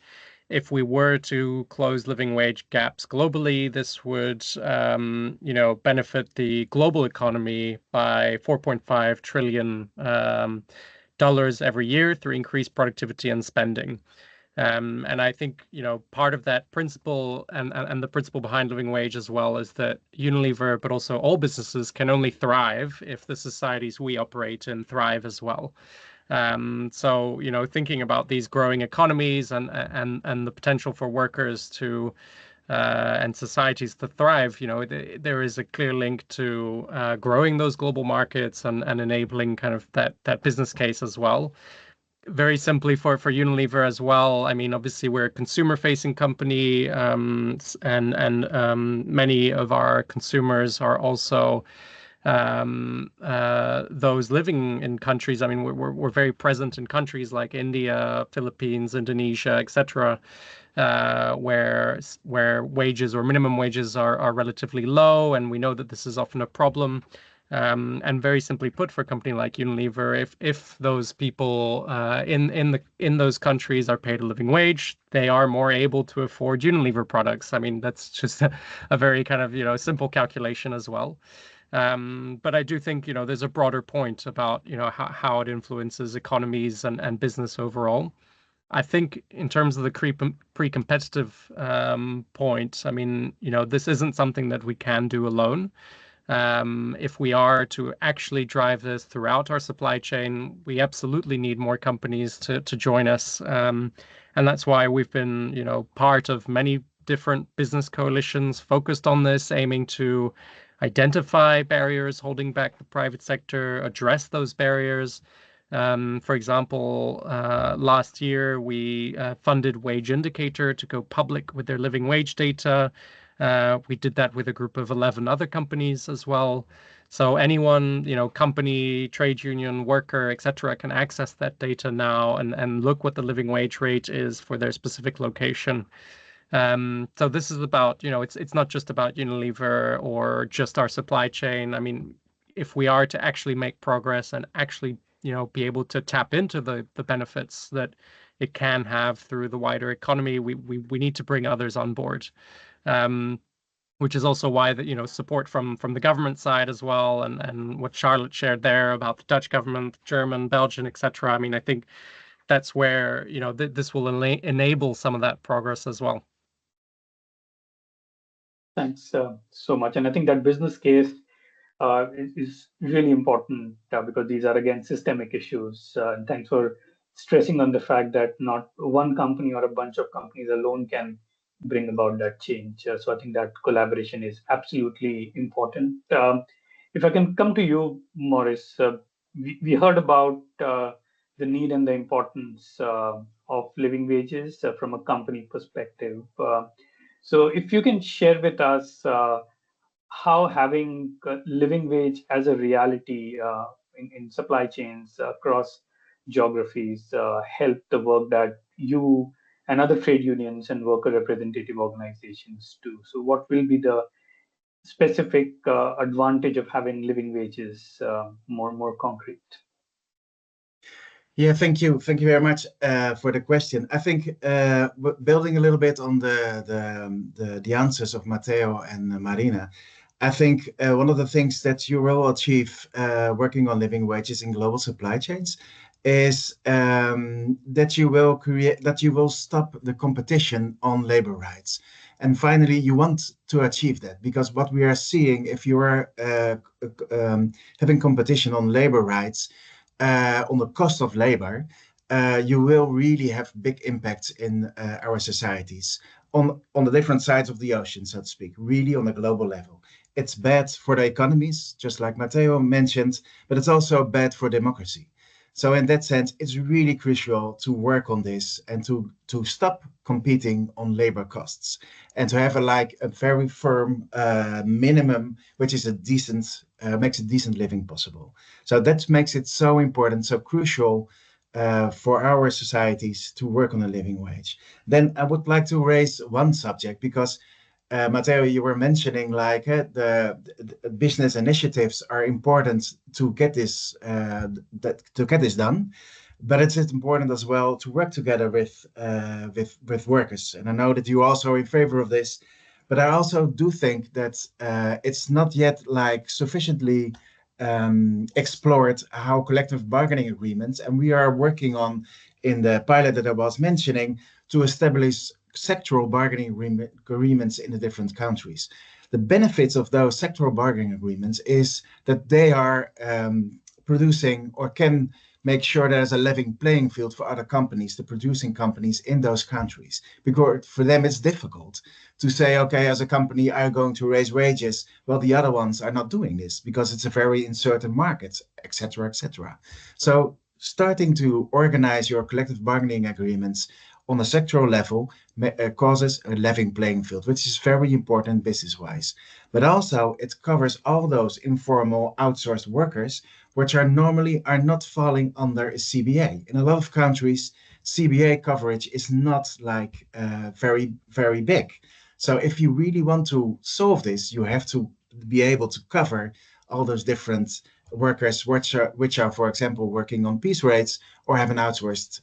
Speaker 4: if we were to close living wage gaps globally, this would, benefit the global economy by $4.5 trillion every year through increased productivity and spending. And I think, part of that principle and the principle behind living wage as well is that Unilever, but also all businesses, can only thrive if the societies we operate in thrive as well. So, thinking about these growing economies and the potential for workers to and societies to thrive, there is a clear link to growing those global markets and enabling kind of that business case as well. very simply for Unilever as well, I mean, obviously we're a consumer-facing company, and many of our consumers are also those living in countries. I mean, we're very present in countries like India, Philippines, Indonesia, etc., where wages or minimum wages are relatively low, and we know that this is often a problem. And very simply put, for a company like Unilever, if those people in those countries are paid a living wage, they are more able to afford Unilever products. I mean, that's just a very kind of simple calculation as well. But I do think there's a broader point about how it influences economies and business overall. I think in terms of the pre-competitive point, I mean, this isn't something that we can do alone. If we are to actually drive this throughout our supply chain, we absolutely need more companies to join us. And that's why we've been, part of many different business coalitions focused on this, aiming to identify barriers holding back the private sector, address those barriers. For example, last year we funded Wage Indicator to go public with their living wage data. We did that with a group of 11 other companies as well. So anyone, company, trade union, worker, etc., can access that data now and look what the living wage rate is for their specific location. So this is about, it's not just about Unilever or just our supply chain. I mean, if we are to actually make progress and actually, be able to tap into the benefits that it can have through the wider economy, we need to bring others on board. Which is also why support from the government side as well, and what Charlotte shared there about the Dutch government, German, Belgian, etc. I mean, I think that's where this will enable some of that progress as well.
Speaker 2: Thanks so much, and I think that business case is really important because these are again systemic issues. And thanks for stressing on the fact that not one company or a bunch of companies alone can bring about that change. So I think that collaboration is absolutely important. If I can come to you, Maurice, we heard about the need and the importance of living wages from a company perspective. So if you can share with us how having living wage as a reality in supply chains across geographies help the work that you and other trade unions and worker representative organizations do. So what will be the specific advantage of having living wages more concrete?
Speaker 5: Yeah, thank you very much for the question. I think building a little bit on the answers of Matteo and Marina, I think one of the things that you will achieve working on living wages in global supply chains is that you will stop the competition on labor rights. And finally, you want to achieve that, because what we are seeing, if you are having competition on labor rights, on the cost of labor, you will really have big impacts in our societies on the different sides of the ocean, so to speak, really on a global level. It's bad for the economies, just like Matteo mentioned, but it's also bad for democracy. So in that sense, it's really crucial to work on this and to stop competing on labor costs and to have a very firm minimum, which is makes a decent living possible. So that makes it so important, so crucial for our societies to work on a living wage. Then I would like to raise one subject, because Matteo, you were mentioning the business initiatives are important to get this done, but it's important as well to work together with workers. And I know that you also are in favor of this, but I also do think that it's not yet sufficiently explored how collective bargaining agreements, and we are working on in the pilot that I was mentioning, to establish sectoral bargaining agreements in the different countries. The benefits of those sectoral bargaining agreements is that they are producing or can make sure there's a level playing field for other companies, the producing companies in those countries. Because for them it's difficult to say, okay, as a company, I'm going to raise wages, while the other ones are not doing this because it's a very uncertain market, etc., etc. So starting to organize your collective bargaining agreements on a sectoral level causes a level playing field, which is very important business-wise. But also it covers all those informal outsourced workers, which are normally not falling under a CBA. In a lot of countries, CBA coverage is not like very, very big. So if you really want to solve this, you have to be able to cover all those different workers which are, for example, working on piece rates or have an outsourced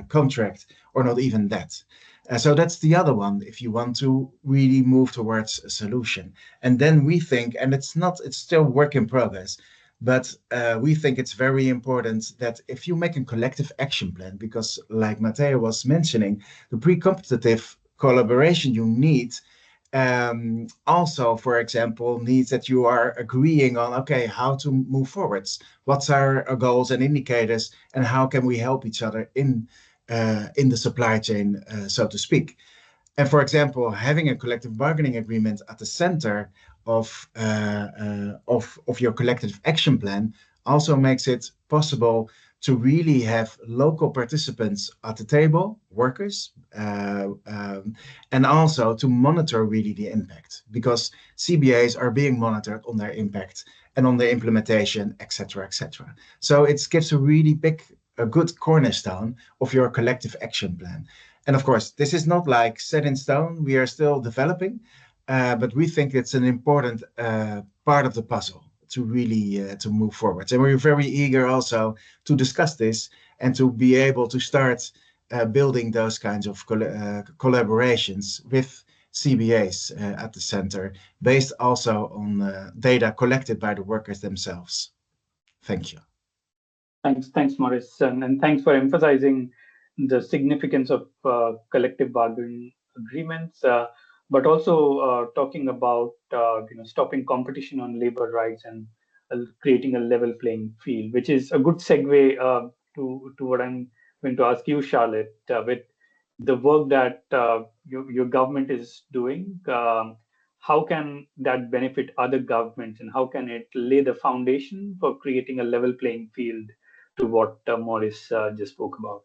Speaker 5: contract or not even that. So that's the other one if you want to really move towards a solution. And then we think, and it's still work in progress, but we think it's very important that if you make a collective action plan, because like Matteo was mentioning, the pre-competitive collaboration you need also, for example, needs that you are agreeing on, okay, how to move forwards, what's our goals and indicators, and how can we help each other in the supply chain, so to speak. And for example, having a collective bargaining agreement at the center of your collective action plan also makes it possible to really have local participants at the table, workers, and also to monitor really the impact, because CBAs are being monitored on their impact and on the implementation, etc., etc. So it gives a good cornerstone of your collective action plan. And of course, this is not like set in stone. We are still developing, but we think it's an important part of the puzzle to really to move forward. And we're very eager also to discuss this and to be able to start building those kinds of collaborations with CBAs at the center, based also on data collected by the workers themselves. Thank you.
Speaker 2: Thanks, Maurice, and thanks for emphasizing the significance of collective bargaining agreements, but also talking about stopping competition on labor rights and creating a level playing field, which is a good segue to what I'm going to ask you, Charlotte, with the work that your government is doing. How can that benefit other governments, and how can it lay the foundation for creating a level playing field to what Maurice just spoke about?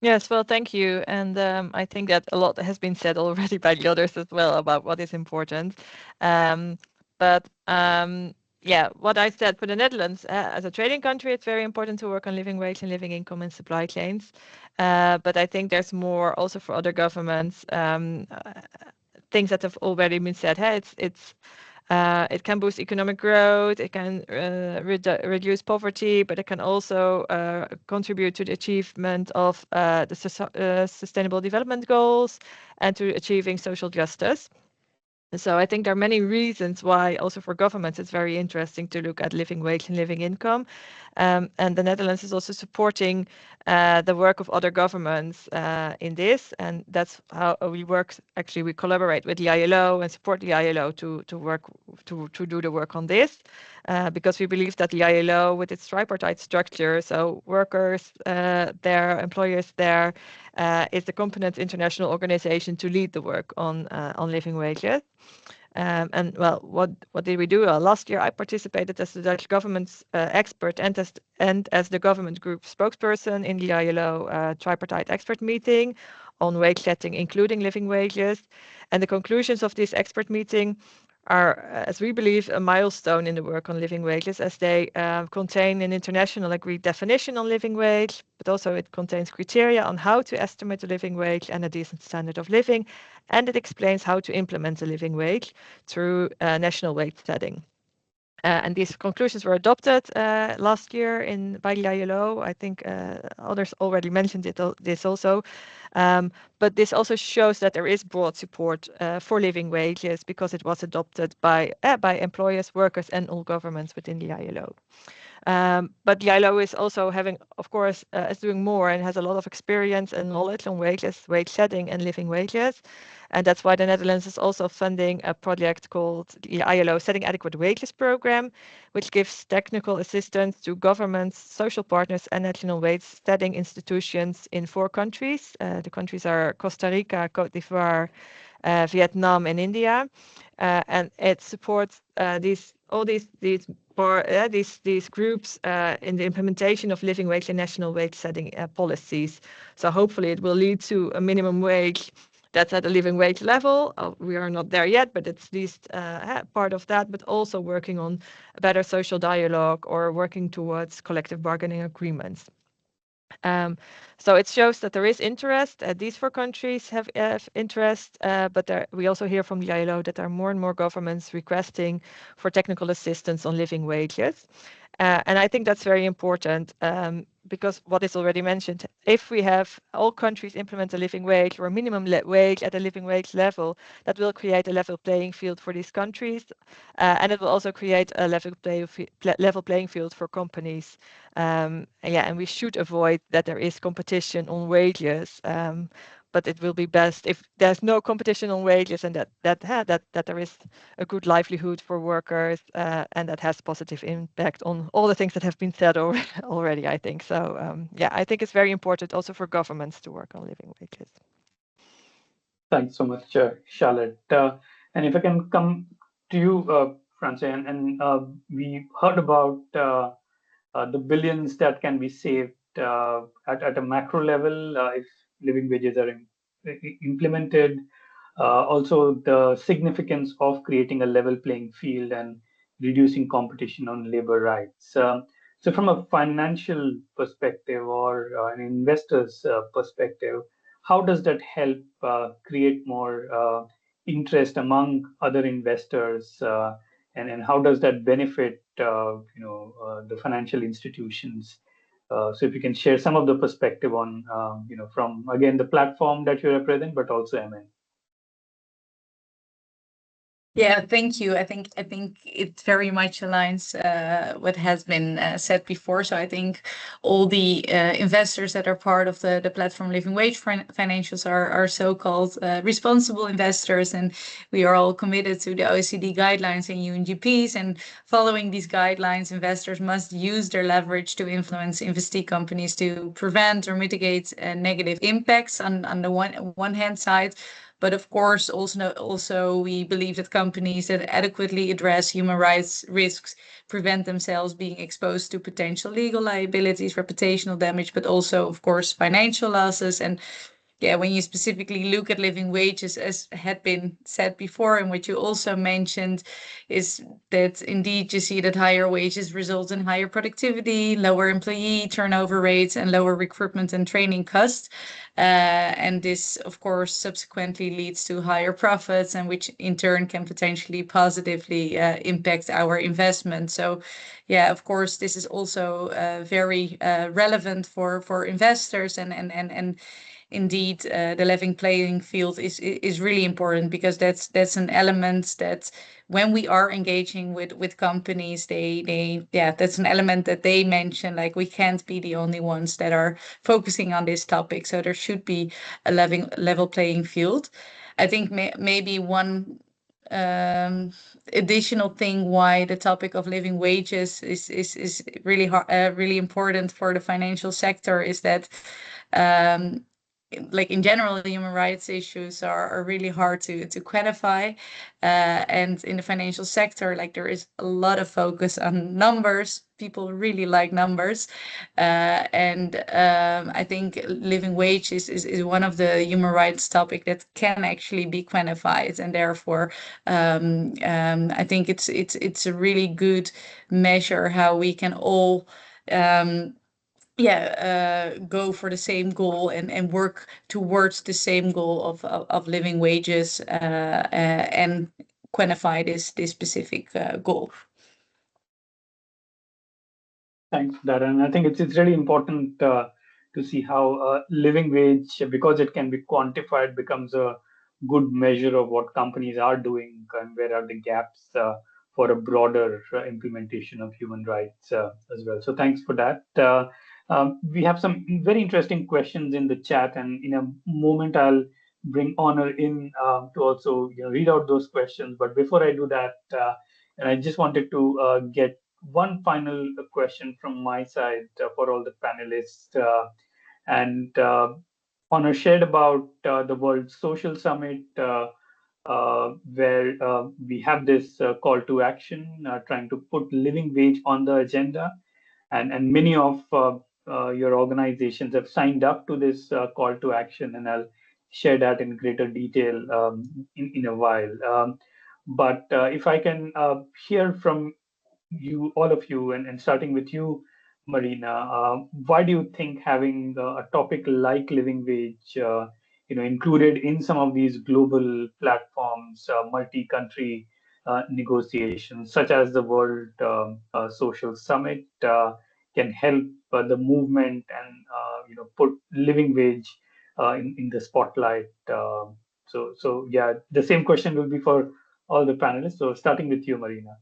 Speaker 6: Yes, well, thank you. And I think that a lot has been said already by the others as well about what is important. Yeah, what I said for the Netherlands, as a trading country, it's very important to work on living wage and living income and supply chains. But I think there's more also for other governments, things that have already been said. Hey, it can boost economic growth, it can reduce poverty, but it can also contribute to the achievement of the Sustainable Development Goals and to achieving social justice. So I think there are many reasons why also for governments it's very interesting to look at living wage and living income. And the Netherlands is also supporting the work of other governments in this. And that's how we work. Actually, we collaborate with the ILO and support the ILO to do the work on this. Because we believe that the ILO, with its tripartite structure, so workers there, employers there, is the competent international organization to lead the work on living wages. And well, what did we do? Last year, I participated as the Dutch government's expert and as the government group spokesperson in the ILO tripartite expert meeting on wage setting, including living wages. And the conclusions of this expert meeting are, as we believe, a milestone in the work on living wages, as they contain an international agreed definition on living wage, but also it contains criteria on how to estimate the living wage and a decent standard of living, and it explains how to implement the living wage through national wage setting. And these conclusions were adopted last year by the ILO. I think others already mentioned this also. But this also shows that there is broad support for living wages because it was adopted by employers, workers, and all governments within the ILO. But the ILO is also having, of course, is doing more and has a lot of experience and knowledge on wages, wage setting, and living wages. And that's why the Netherlands is also funding a project called the ILO Setting Adequate Wages Program, which gives technical assistance to governments, social partners, and national wage setting institutions in 4 countries. The countries are Costa Rica, Cote d'Ivoire, Vietnam, and India. And it supports these all these groups in the implementation of living wage and national wage setting policies. So hopefully it will lead to a minimum wage that's at a living wage level. We are not there yet, but it's at least part of that, but also working on a better social dialogue or working towards collective bargaining agreements. So it shows that there is interest. These 4 countries have interest, but we also hear from the ILO that there are more and more governments requesting for technical assistance on living wages. And I think that's very important because what is already mentioned, if we have all countries implement a living wage or a minimum wage at a living wage level, that will create a level playing field for these countries. And it will also create a level playing field for companies. And we should avoid that there is competition on wages. But it will be best if there's no competition on wages and that there is a good livelihood for workers and that has positive impact on all the things that have been said already, I think. So I think it's very important also for governments to work on living wages.
Speaker 2: Thanks so much, Charlotte. And if I can come to you, Fransje, and we heard about the billions that can be saved at a macro level if living wages are implemented. Also, the significance of creating a level playing field and reducing competition on labor rights. So, from a financial perspective or an investor's perspective, how does that help create more interest among other investors, and how does that benefit the financial institutions? So if you can share some of the perspective on from again the platform that you represent, but also MN.
Speaker 7: Yeah, thank you. I think it very much aligns what has been said before. So I think all the investors that are part of the platform Living Wage Financials are so-called responsible investors, and we are all committed to the OECD guidelines and UNGPs. And following these guidelines, investors must use their leverage to influence investee companies to prevent or mitigate negative impacts on the one hand side. But of course, also we believe that companies that adequately address human rights risks prevent themselves being exposed to potential legal liabilities, reputational damage, but also, of course, financial losses. And when you specifically look at living wages, as had been said before, and what you also mentioned, is that indeed you see that higher wages result in higher productivity, lower employee turnover rates, and lower recruitment and training costs. And this, of course, subsequently leads to higher profits, and which in turn can potentially positively impact our investment. So, of course, this is also very relevant for investors, and indeed, the level playing field is really important, because that's an element that when we are engaging with companies, that's an element that they mention, like we can't be the only ones that are focusing on this topic. So there should be a level playing field. I think maybe one additional thing why the topic of living wages is really really important for the financial sector is that like in general, human rights issues are really hard to quantify, and in the financial sector, like there is a lot of focus on numbers. People really like numbers, and I think living wage is one of the human rights topic that can actually be quantified, and therefore I think it's a really good measure how we can all go for the same goal and work towards the same goal of living wages and quantify this specific goal.
Speaker 2: Thanks for that. And I think it's really important to see how living wage, because it can be quantified, becomes a good measure of what companies are doing and where are the gaps for a broader implementation of human rights as well. So thanks for that. We have some very interesting questions in the chat, and in a moment I'll bring Honor in to also read out those questions. But before I do that, and I just wanted to get one final question from my side for all the panelists. And Honor shared about the World Social Summit, where we have this call to action, trying to put living wage on the agenda. And many of your organizations have signed up to this call to action, and I'll share that in greater detail in a while. But if I can hear from you, all of you, and starting with you, Marina, why do you think having a topic like living wage, included in some of these global platforms, multi-country negotiations, such as the World Social Summit, can help the movement and put living wage in the spotlight? So yeah, the same question will be for all the panelists. So starting with you, Marina.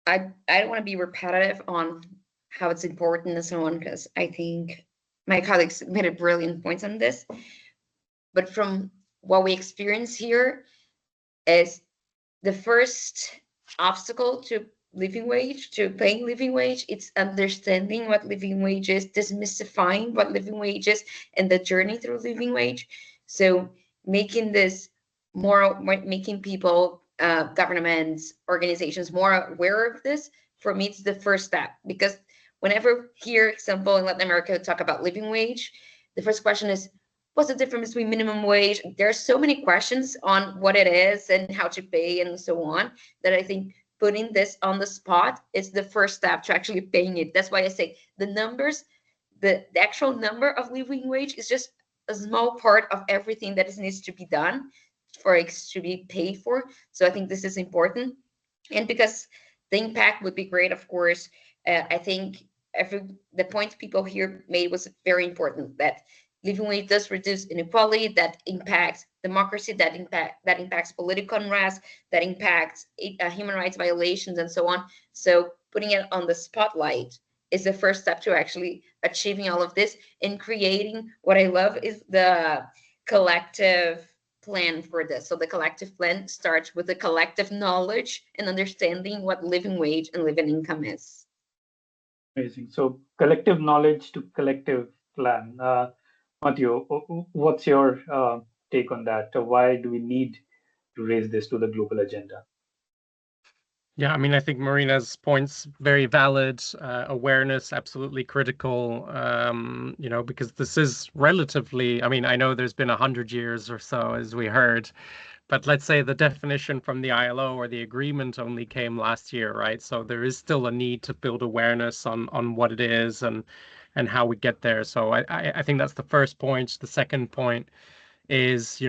Speaker 3: I don't want to be repetitive on how it's important and so on, because I think my colleagues made brilliant points on this. But from what we experience here is the first obstacle to living wage, to paying living wage, it's understanding what living wage is, demystifying what living wage is, and the journey through living wage. So making this more, making people, governments, organizations more aware of this, for me, it's the first step. Because whenever here, example, in Latin America, talk about living wage, the first question is, what's the difference between minimum wage? There are so many questions on what it is and how to pay and so on, that I think putting this on the spot is the first step to actually paying it. That's why I say the numbers, the actual number of living wage is just a small part of everything that needs to be done for it to be paid for. So I think this is important. And because the impact would be great, of course, I think the point people here made was very important, that living wage does reduce inequality, that impacts democracy, that impacts political unrest, that impacts human rights violations, and so on. So putting it on the spotlight is the first step to actually achieving all of this and creating what I love is the collective plan for this. So the collective plan starts with the collective knowledge and understanding what living wage and living income is.
Speaker 2: Amazing. So collective knowledge to collective plan. Matteo, what's your take on that? Why do we need to raise this to the global agenda?
Speaker 4: Yeah, I mean, I think Marina's point's very valid. Awareness, absolutely critical, because this is relatively, I mean, I know there's been 100 years or so, as we heard, but let's say the definition from the ILO or the agreement only came last year, right? So there is still a need to build awareness on what it is and how we get there. So I think that's the first point. The second point is,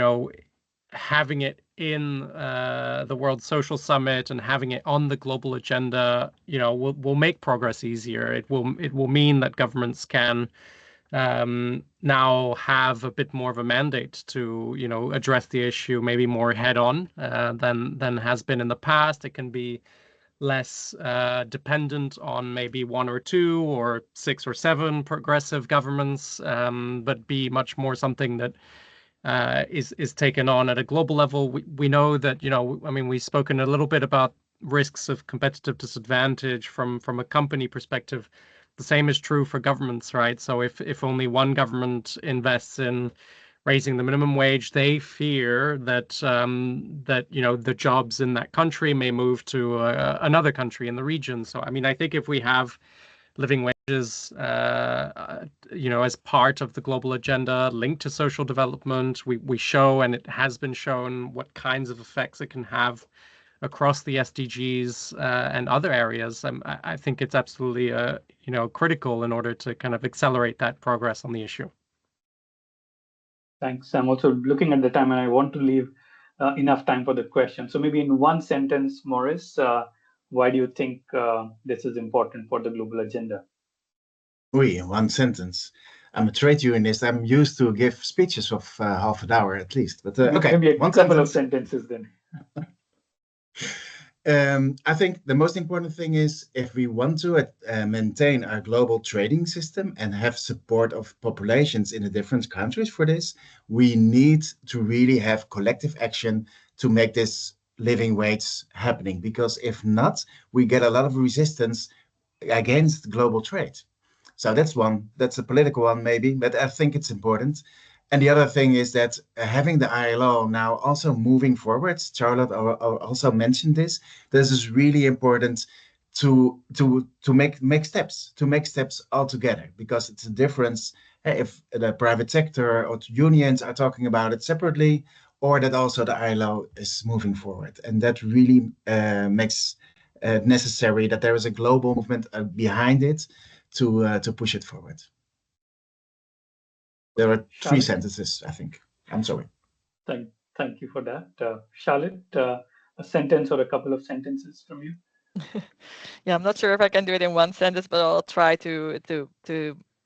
Speaker 4: having it in the World Social Summit and having it on the global agenda, will make progress easier. It will mean that governments can now have a bit more of a mandate to address the issue maybe more head on than has been in the past. It can be less dependent on maybe 1 or 2 or 6 or 7 progressive governments, but be much more something that is taken on at a global level. We know that, I mean, we've spoken a little bit about risks of competitive disadvantage from a company perspective. The same is true for governments, right? So if only one government invests in raising the minimum wage, they fear that the jobs in that country may move to another country in the region. So I mean, I think if we have living wages, as part of the global agenda linked to social development, we show, and it has been shown, what kinds of effects it can have across the SDGs and other areas. I think it's absolutely critical in order to kind of accelerate that progress on the issue.
Speaker 2: Thanks. I'm also looking at the time, and I want to leave enough time for the question. So maybe in one sentence, Maurice, why do you think this is important for the global agenda?
Speaker 5: In one sentence. I'm a trade unionist. I'm used to give speeches of half an hour at least. But okay,
Speaker 2: maybe a
Speaker 5: one
Speaker 2: couple
Speaker 5: sentence.
Speaker 2: of sentences then.
Speaker 5: I think the most important thing is, if we want to maintain our global trading system and have support of populations in the different countries for this, we need to really have collective action to make this living wage happening. Because if not, we get a lot of resistance against global trade. So that's a political one maybe, but I think it's important. And the other thing is that having the ILO now also moving forward, Charlotte also mentioned this. This is really important to make steps all together, because it's a difference if the private sector or unions are talking about it separately, or that also the ILO is moving forward, and that really makes necessary that there is a global movement behind it to push it forward. There are three sentences, I think. I'm sorry.
Speaker 2: Thank you for that. Charlotte, a sentence or a couple of sentences from you?
Speaker 6: Yeah, I'm not sure if I can do it in one sentence, but I'll try to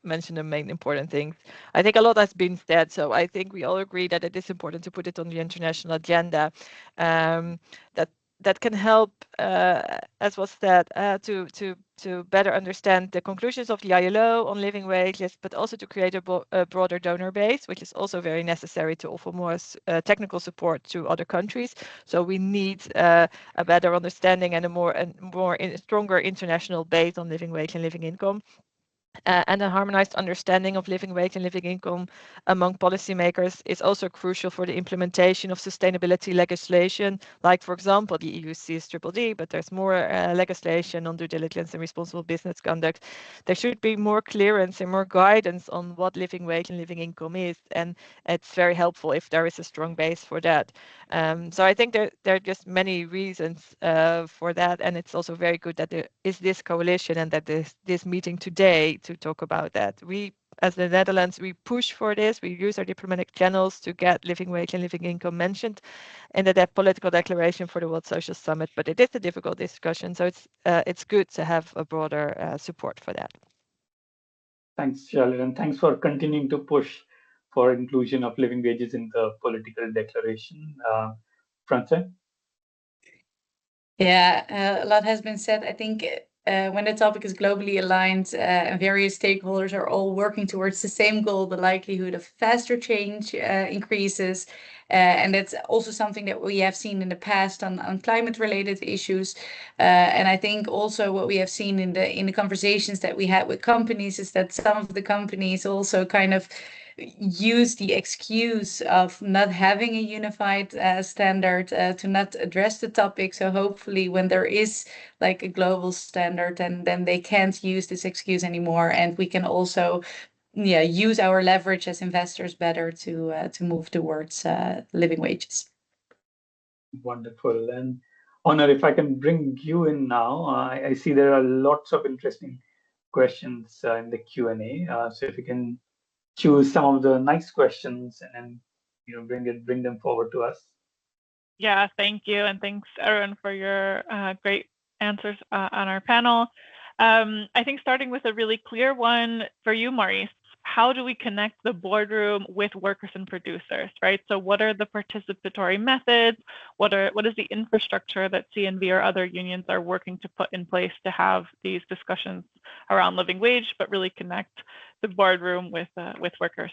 Speaker 6: mention the main important things. I think a lot has been said, so I think we all agree that it is important to put it on the international agenda. That can help, as was said, to better understand the conclusions of the ILO on living wages, but also to create a broader donor base, which is also very necessary to offer more technical support to other countries. So we need a better understanding and a stronger international base on living wage and living income. And a harmonized understanding of living wage and living income among policymakers is also crucial for the implementation of sustainability legislation, like, for example, the EU CEST, but there's more legislation on due diligence and responsible business conduct. There should be more clearance and more guidance on what living wage and living income is, and it's very helpful if there is a strong base for that. So I think there are just many reasons for that, and it's also very good that there is this coalition and that this meeting today to talk about that. We, as the Netherlands, we push for this. We use our diplomatic channels to get living wage and living income mentioned in the political declaration for the World Social Summit. But it is a difficult discussion, so it's good to have a broader support for that.
Speaker 2: Thanks, Charlotte, and thanks for continuing to push for inclusion of living wages in the political declaration. Fransje?
Speaker 7: Yeah, a lot has been said. I think when the topic is globally aligned and various stakeholders are all working towards the same goal, the likelihood of faster change increases. And that's also something that we have seen in the past on climate-related issues. And I think also what we have seen in the conversations that we had with companies is that some of the companies also kind of use the excuse of not having a unified standard to not address the topic. So hopefully when there is like a global standard, then they can't use this excuse anymore, and we can also use our leverage as investors better to move towards living wages.
Speaker 2: Wonderful. And Honor, if I can bring you in now, I see there are lots of interesting questions in the Q&A. So if you can choose some of the nice questions and bring them forward to us.
Speaker 1: Yeah, thank you, and thanks everyone for your great answers on our panel. I think starting with a really clear one for you, Maurice, how do we connect the boardroom with workers and producers, right? So what are the participatory methods? What is the infrastructure that CNV or other unions are working to put in place to have these discussions around living wage, but really connect the boardroom with workers?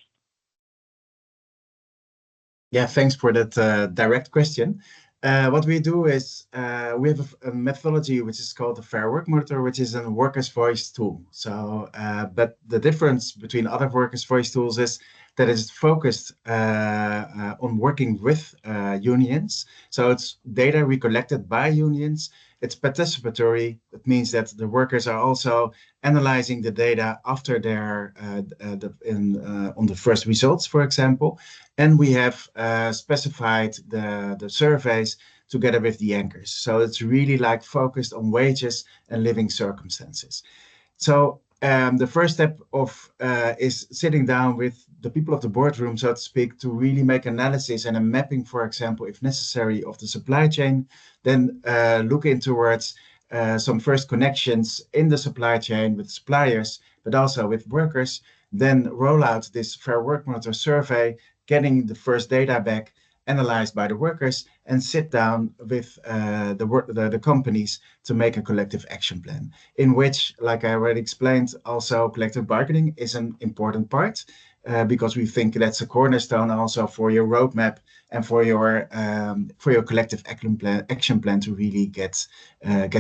Speaker 5: Yeah, thanks for that direct question. What we do is we have a methodology which is called the Fair Work Monitor, which is a workers' voice tool. So, but the difference between other workers' voice tools is that it's focused on working with unions. So it's data recollected by unions. It's participatory. It means that the workers are also analyzing the data after their on the first results, for example. And we have specified the surveys together with the anchors. So it's really like focused on wages and living circumstances. So the first step of is sitting down with the people of the boardroom, so to speak, to really make analysis and a mapping, for example, if necessary, of the supply chain. Then look in towards some first connections in the supply chain with suppliers, but also with workers. Then roll out this Fair Work Monitor survey, getting the first data back, analyzed by the workers, and sit down with the companies to make a collective action plan, in which, like I already explained, also collective bargaining is an important part, because we think that's a cornerstone also for your roadmap and for your collective action plan to really get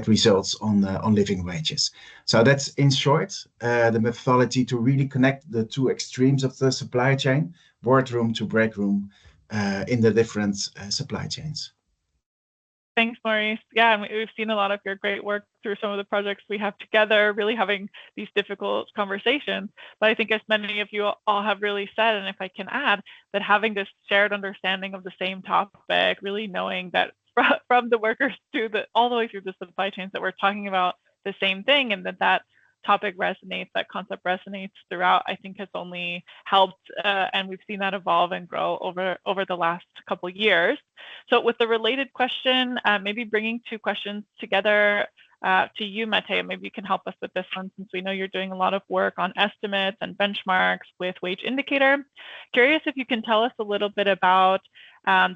Speaker 5: results on living wages. So that's in short the methodology to really connect the two extremes of the supply chain, boardroom to break room in the different supply chains.
Speaker 1: Thanks, Maurice. Yeah, and we've seen a lot of your great work through some of the projects we have together, really having these difficult conversations. But I think as many of you all have really said, and if I can add, that having this shared understanding of the same topic, really knowing that from the workers to all the way through the supply chains that we're talking about the same thing, and that topic resonates, that concept resonates throughout, I think has only helped, and we've seen that evolve and grow over the last couple years. So with the related question, maybe bringing two questions together to you, Matteo, maybe you can help us with this one, since we know you're doing a lot of work on estimates and benchmarks with Wage Indicator. Curious if you can tell us a little bit about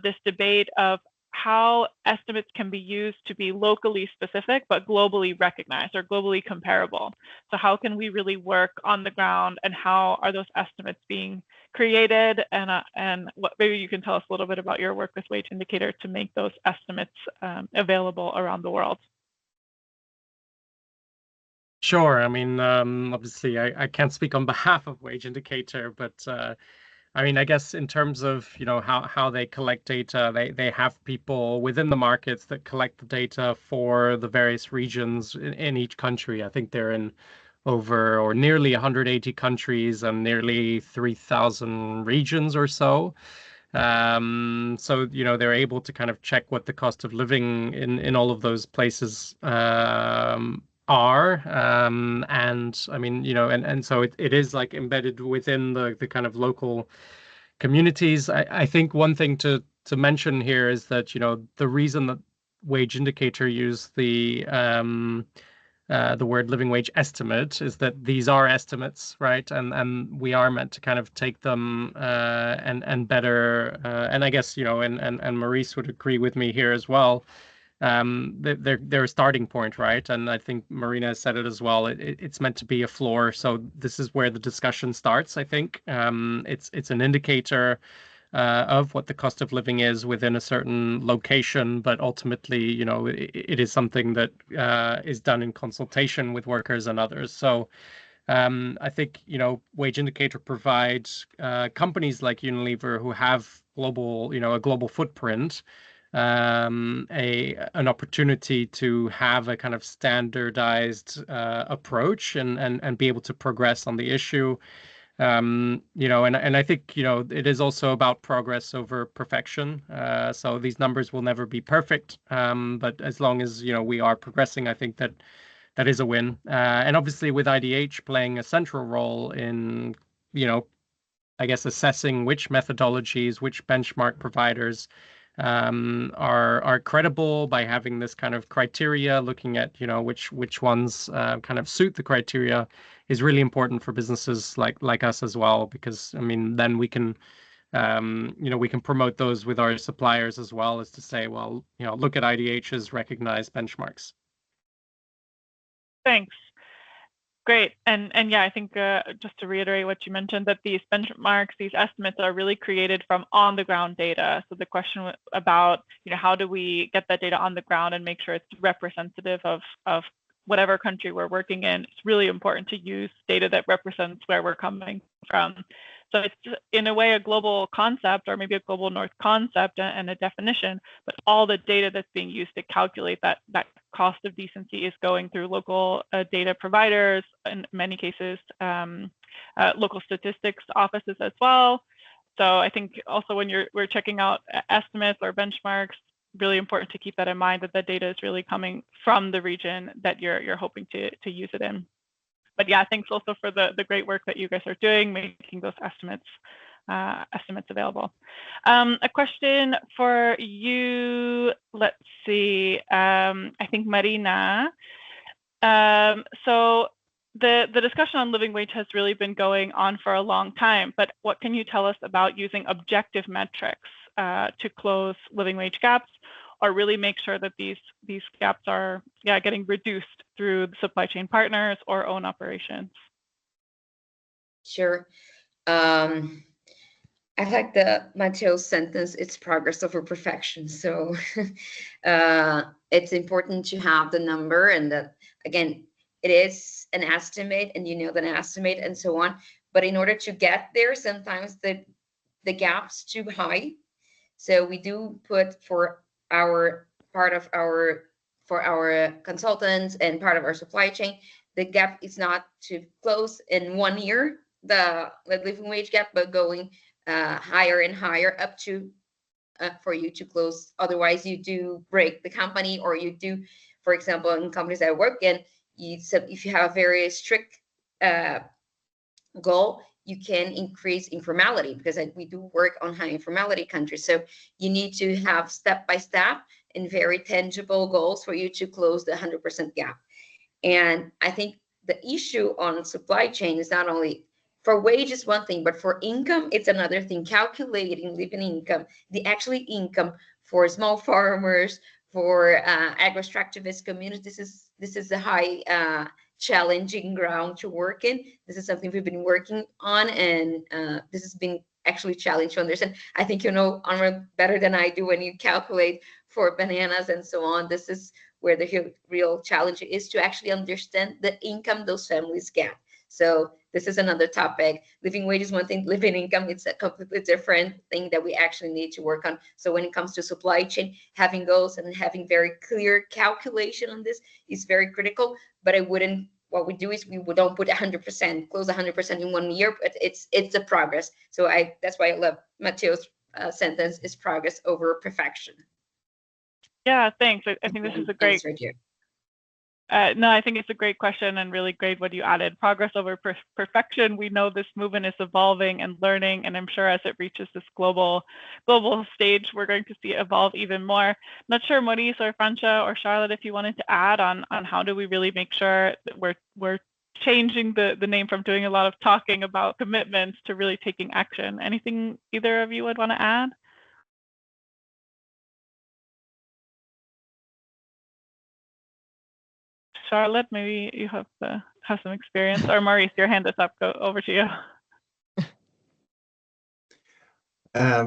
Speaker 1: this debate of how estimates can be used to be locally specific but globally recognized or globally comparable. So how can we really work on the ground, and how are those estimates being created, and what, maybe you can tell us a little bit about your work with Wage Indicator to make those estimates available around the world.
Speaker 4: Sure. I mean, obviously, I can't speak on behalf of Wage Indicator, but I mean, I guess in terms of, you know, how they collect data, they have people within the markets that collect the data for the various regions in each country. I think they're in over or nearly 180 countries and nearly 3,000 regions or so. So, you know, they're able to kind of check what the cost of living in all of those places are. And I mean, you know, and so it is like embedded within the kind of local communities. I think one thing to mention here is that, you know, the reason that Wage Indicator used the word living wage estimate is that these are estimates, right? And we are meant to kind of take them and better. And I guess, you know, and Maurice would agree with me here as well. They're a starting point, right? And I think Marina said it as well. It's meant to be a floor. So this is where the discussion starts, I think. It's an indicator of what the cost of living is within a certain location, but ultimately, you know, it is something that is done in consultation with workers and others. So I think, you know, Wage Indicator provides companies like Unilever who have global, you know, a global footprint, an opportunity to have a kind of standardized approach and be able to progress on the issue. You know, and I think, you know, it is also about progress over perfection. So these numbers will never be perfect, but as long as, you know, we are progressing, I think that is a win. And obviously with IDH playing a central role in, you know, I guess assessing which methodologies, which benchmark providers are credible by having this kind of criteria, looking at, you know, which ones kind of suit the criteria, is really important for businesses like us as well, because I mean, then we can you know, we can promote those with our suppliers as well, as to say, well, you know, look at IDH's recognized benchmarks.
Speaker 1: Thanks. Great. And yeah, I think just to reiterate what you mentioned, that these benchmarks, these estimates are really created from on the ground data. So the question about, you know, how do we get that data on the ground and make sure it's representative of whatever country we're working in, it's really important to use data that represents where we're coming from. So it's in a way a global concept, or maybe a global north concept and a definition, but all the data that's being used to calculate that cost of decency is going through local data providers, in many cases local statistics offices as well. So I think also when we're checking out estimates or benchmarks, really important to keep that in mind, that the data is really coming from the region that you're hoping to use it in. But yeah, thanks also for the great work that you guys are doing, making those estimates available. A question for you, let's see, I think Marina. So the discussion on living wage has really been going on for a long time, but what can you tell us about using objective metrics to close living wage gaps, or really make sure that these gaps are getting reduced through the supply chain partners or own operations?
Speaker 3: Sure. I like the Matteo sentence, it's progress over perfection. So it's important to have the number, and that, again, it is an estimate, and you know that an estimate and so on. But in order to get there, sometimes the the gap's too high. So we do put for our consultants and part of our supply chain, the gap is not to close in 1 year, the living wage gap, but going higher and higher up to for you to close. Otherwise, you do break the company, or you do, for example, in companies I work in, if you have a very strict goal, you can increase informality, because we do work on high informality countries. So you need to have step by step and very tangible goals for you to close the 100% gap. And I think the issue on supply chain is not only for wages one thing, but for income, it's another thing. Calculating living income, the actually income for small farmers, for agro-extractivist communities, this is a high challenging ground to work in. This is something we've been working on, and this has been actually challenging to understand. I think you know, Anwar, better than I do when you calculate for bananas and so on. This is where the real challenge is, to actually understand the income those families get. So this is another topic. Living wage is one thing, living income, it's a completely different thing that we actually need to work on. So when it comes to supply chain, having goals and having very clear calculation on this is very critical. But what we do is we don't put 100%, close 100% in 1 year, but it's a progress. So that's why I love Matteo's sentence, is progress over perfection.
Speaker 1: Yeah, thanks. I think this is a great. No, I think it's a great question, and really great what you added. Progress over perfection. We know this movement is evolving and learning, and I'm sure as it reaches this global stage, we're going to see it evolve even more. Not sure, Maurice or Fransje or Charlotte, if you wanted to add on how do we really make sure that we're changing the name from doing a lot of talking about commitments to really taking action. Anything either of you would want to add? Charlotte, maybe you have some experience, or Maurice, your hand is up. Go over to you.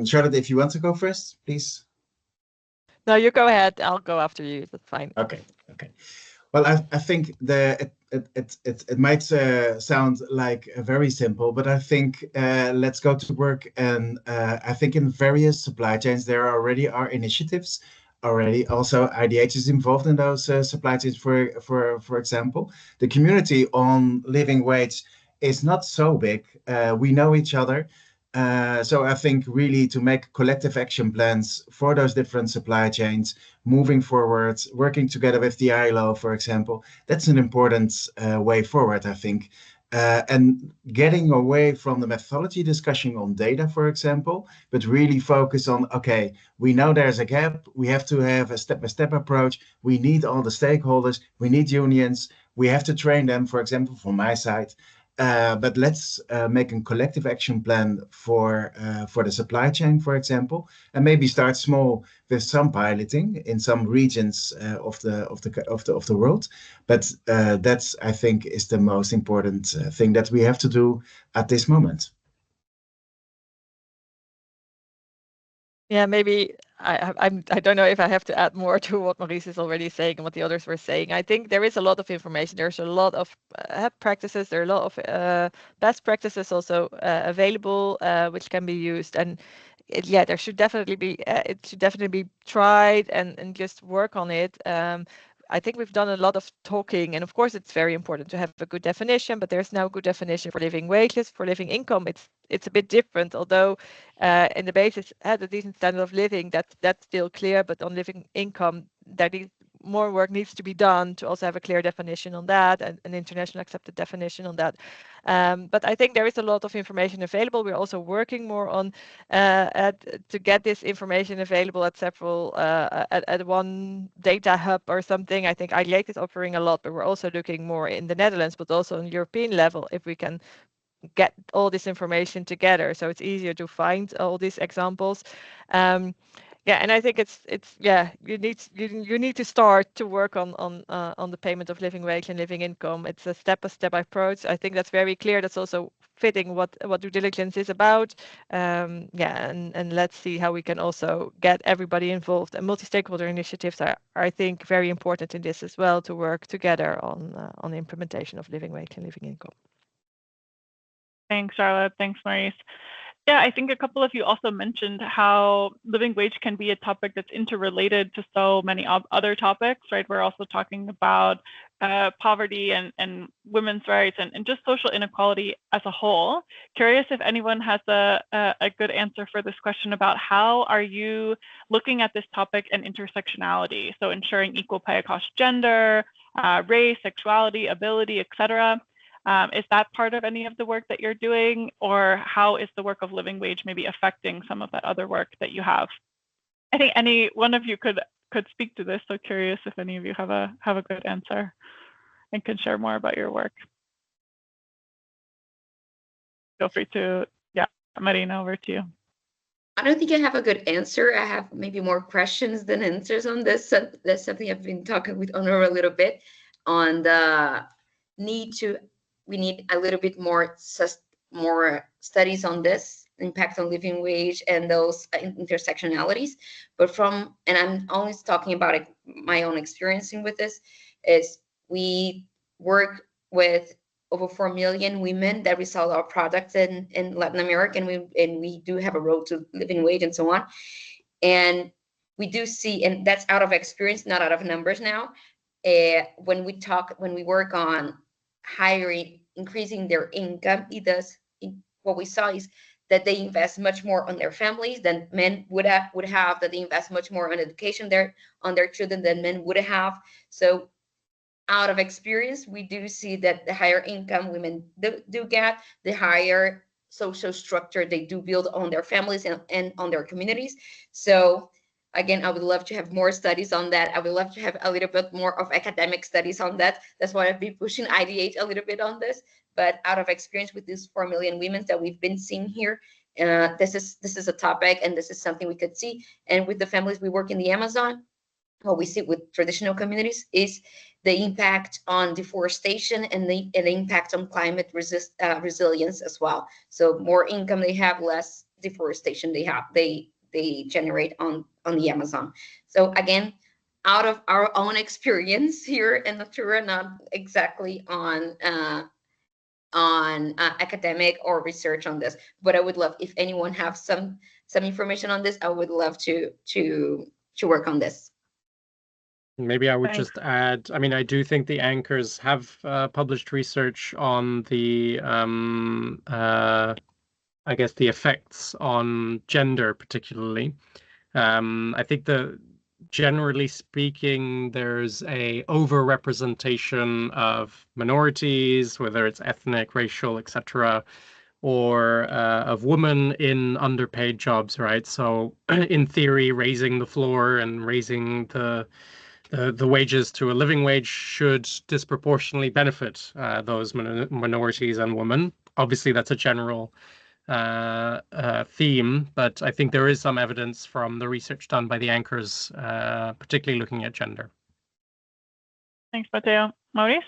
Speaker 5: Charlotte, if you want to go first, please.
Speaker 6: No, you go ahead. I'll go after you. That's fine.
Speaker 5: Okay. Well, I think it might sound like very simple, but I think let's go to work. And I think in various supply chains there already are initiatives. Already also IDH is involved in those supply chains. For example, the community on living wage is not so big. We know each other. So I think really to make collective action plans for those different supply chains, moving forward, working together with the ILO, for example, that's an important way forward, I think. And getting away from the methodology discussion on data, for example, but really focus on, okay, we know there's a gap. We have to have a step-by-step approach. We need all the stakeholders. We need unions. We have to train them, for example, from my side. But let's make a collective action plan for the supply chain, for example, and maybe start small with some piloting in some regions of the world. But that's, I think, is the most important thing that we have to do at this moment.
Speaker 6: Yeah, maybe I don't know if I have to add more to what Maurice is already saying and what the others were saying. I think there is a lot of information. There's a lot of practices. There are a lot of best practices also available, which can be used. And there should definitely be it should definitely be tried and just work on it. I think we've done a lot of talking, and of course it's very important to have a good definition, but there's now a good definition for living wages. For living income, it's a bit different, although in the basis has a decent standard of living, that's still clear, but on living income, more work needs to be done to also have a clear definition on that and an international accepted definition on that. But I think there is a lot of information available. We're also working more on to get this information available at several at one data hub or something. I think IDH is offering a lot, but we're also looking more in the Netherlands, but also on European level if we can get all this information together, so it's easier to find all these examples. And I think you need to start to work on the payment of living wage and living income. It's a step-by-step approach. I think that's very clear. That's also fitting what due diligence is about. And let's see how we can also get everybody involved. And multi-stakeholder initiatives are, I think, very important in this as well, to work together on the implementation of living wage and living income.
Speaker 1: Thanks, Charlotte. Thanks, Maurice. Yeah, I think a couple of you also mentioned how living wage can be a topic that's interrelated to so many other topics, right? We're also talking about poverty and women's rights and just social inequality as a whole. Curious if anyone has a good answer for this question about how are you looking at this topic and intersectionality? So ensuring equal pay across gender, race, sexuality, ability, etc. Is that part of any of the work that you're doing, or how is the work of living wage maybe affecting some of that other work that you have? I think any one of you could speak to this. So curious if any of you have a good answer and can share more about your work. Feel free to, yeah, Marina, over to you.
Speaker 3: I don't think I have a good answer. I have maybe more questions than answers on this. So that's something I've been talking with Honor a little bit on the we need a little bit more studies on this impact on living wage and those intersectionalities. But and I'm only talking about my own experiencing with this, is we work with over 4 million women that resell our products in Latin America, and we do have a road to living wage and so on. And we do see, and that's out of experience, not out of numbers now. When we work on hiring, increasing their income, what we saw is that they invest much more on their families than men would have, that they invest much more on education on their children than men would have. So out of experience, we do see that the higher income women do get, the higher social structure they do build on their families and on their communities. So again, I would love to have more studies on that. I would love to have a little bit more of academic studies on that. That's why I've been pushing IDH a little bit on this. But out of experience with these 4 million women that we've been seeing here, this is a topic, and this is something we could see. And with the families we work in the Amazon, what we see with traditional communities is the impact on deforestation and the impact on climate resilience as well. So more income they have, less deforestation they generate on the Amazon. So again, out of our own experience here in Natura, not exactly on academic or research on this, but I would love, if anyone have some information on this, I would love to work on this.
Speaker 4: Maybe I would just add, I mean, I do think the anchors have published research on the, I guess, the effects on gender particularly. I think generally speaking, there's a overrepresentation of minorities, whether it's ethnic, racial, etc., or of women in underpaid jobs, right? So in theory, raising the floor and raising the wages to a living wage should disproportionately benefit those minorities and women. Obviously, that's a general theme, but I think there is some evidence from the research done by the anchors, particularly looking at gender.
Speaker 1: Thanks, Matteo. Maurice?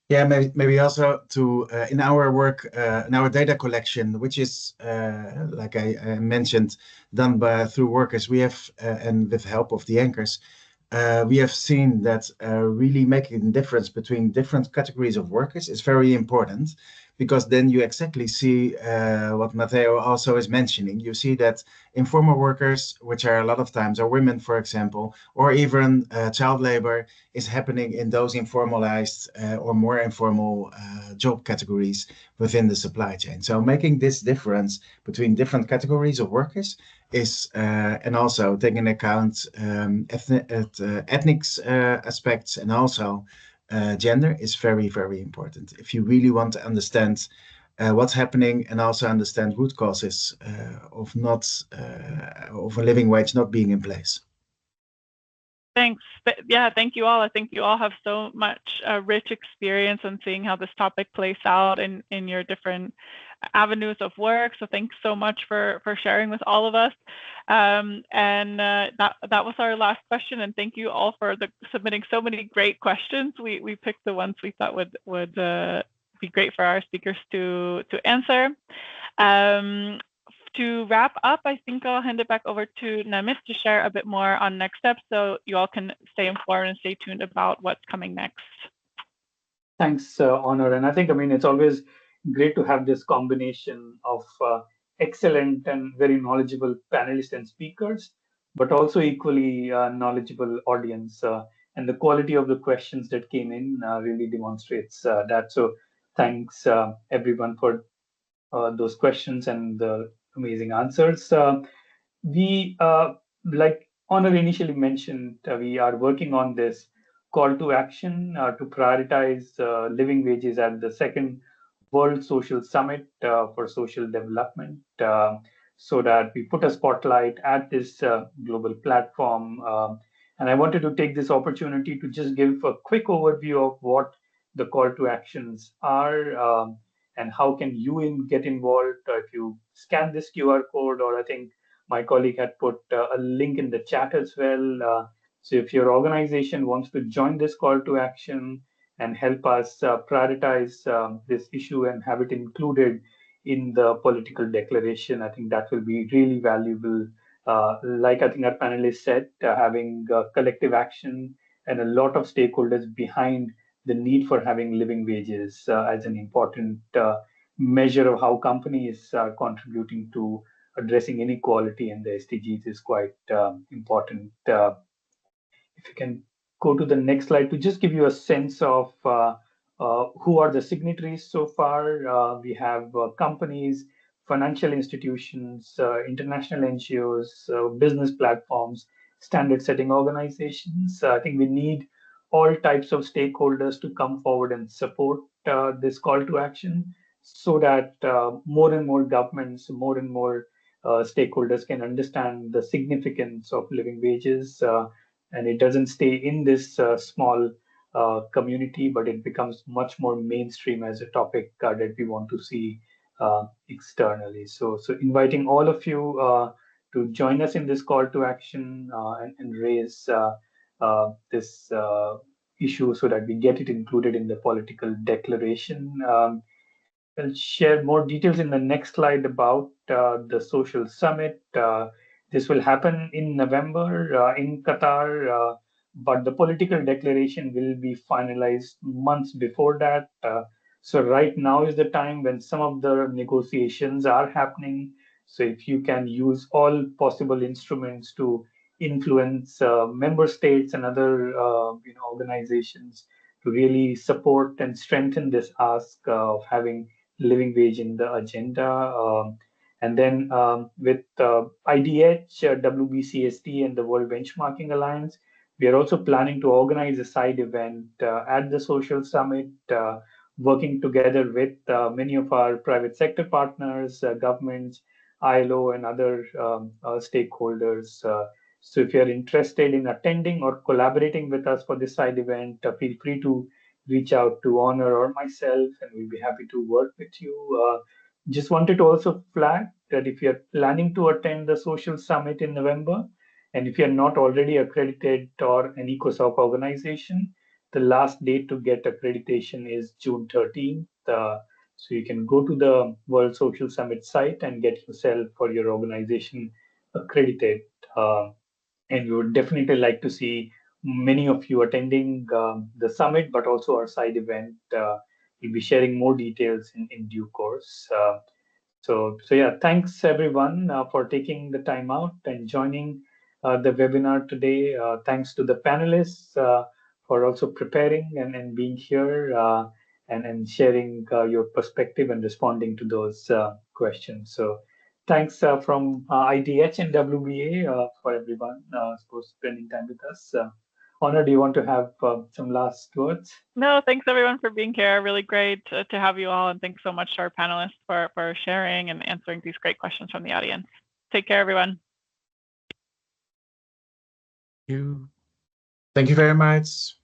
Speaker 5: Yeah, maybe also to in our work, in our data collection, which is like I mentioned, done through workers, we have and with help of the anchors, we have seen that really making a difference between different categories of workers is very important, because then you exactly see what Matteo also is mentioning. You see that informal workers, which are a lot of times are women, for example, or even child labor, is happening in those informalized or more informal job categories within the supply chain. So making this difference between different categories of workers is, and also taking into account ethnic aspects and also gender is very, very important if you really want to understand what's happening and also understand root causes of a living wage not being in place.
Speaker 1: Thanks. Yeah, thank you all. I think you all have so much rich experience in seeing how this topic plays out in your different avenues of work. So thanks so much for sharing with all of us. And that was our last question. And thank you all for submitting so many great questions. We picked the ones we thought would be great for our speakers to answer. To wrap up, I think I'll hand it back over to Namit to share a bit more on next steps, so you all can stay informed and stay tuned about what's coming next.
Speaker 2: Thanks, Honor. And I think, it's always great to have this combination of excellent and very knowledgeable panelists and speakers, but also equally knowledgeable audience. And the quality of the questions that came in really demonstrates that. So thanks everyone for those questions and the amazing answers. We, like Honor initially mentioned, we are working on this call to action to prioritize living wages at the second World Social Summit for Social Development, so that we put a spotlight at this global platform. And I wanted to take this opportunity to just give a quick overview of what the call to actions are, and how can you get involved. If you scan this QR code, or I think my colleague had put a link in the chat as well. So if your organization wants to join this call to action and help us prioritize this issue and have it included in the political declaration, I think that will be really valuable. Like I think our panelists said, having collective action and a lot of stakeholders behind the need for having living wages as an important measure of how companies are contributing to addressing inequality in the SDGs is quite important. If you can go to the next slide to just give you a sense of who are the signatories so far. We have companies, financial institutions, international NGOs, business platforms, standard setting organizations. I think we need all types of stakeholders to come forward and support this call to action, so that more and more governments, more and more stakeholders can understand the significance of living wages, and it doesn't stay in this small community, but it becomes much more mainstream as a topic that we want to see externally. So inviting all of you to join us in this call to action and raise this issue so that we get it included in the political declaration. I'll share more details in the next slide about the social summit. This will happen in November in Qatar, but the political declaration will be finalized months before that. So right now is the time when some of the negotiations are happening. So if you can use all possible instruments to influence member states and other organizations to really support and strengthen this ask of having living wage in the agenda. And then with IDH, WBCST, and the World Benchmarking Alliance, we are also planning to organize a side event at the Social Summit, working together with many of our private sector partners, governments, ILO, and other stakeholders. So if you're interested in attending or collaborating with us for this side event, feel free to reach out to Honor or myself, and we'll be happy to work with you. Just wanted to also flag that if you're planning to attend the Social Summit in November, and if you're not already accredited or an ECOSOC organization, the last date to get accreditation is June 13th. So you can go to the World Social Summit site and get yourself or your organization accredited. And we would definitely like to see many of you attending the summit, but also our side event. We'll be sharing more details in due course. So yeah, thanks everyone for taking the time out and joining the webinar today. Thanks to the panelists for also preparing and being here and sharing your perspective and responding to those questions. So thanks from IDH and WBA for everyone spending time with us. Honor, do you want to have some last words?
Speaker 1: No, thanks everyone for being here. Really great to have you all, and thanks so much to our panelists for sharing and answering these great questions from the audience. Take care, everyone.
Speaker 5: Thank you very much.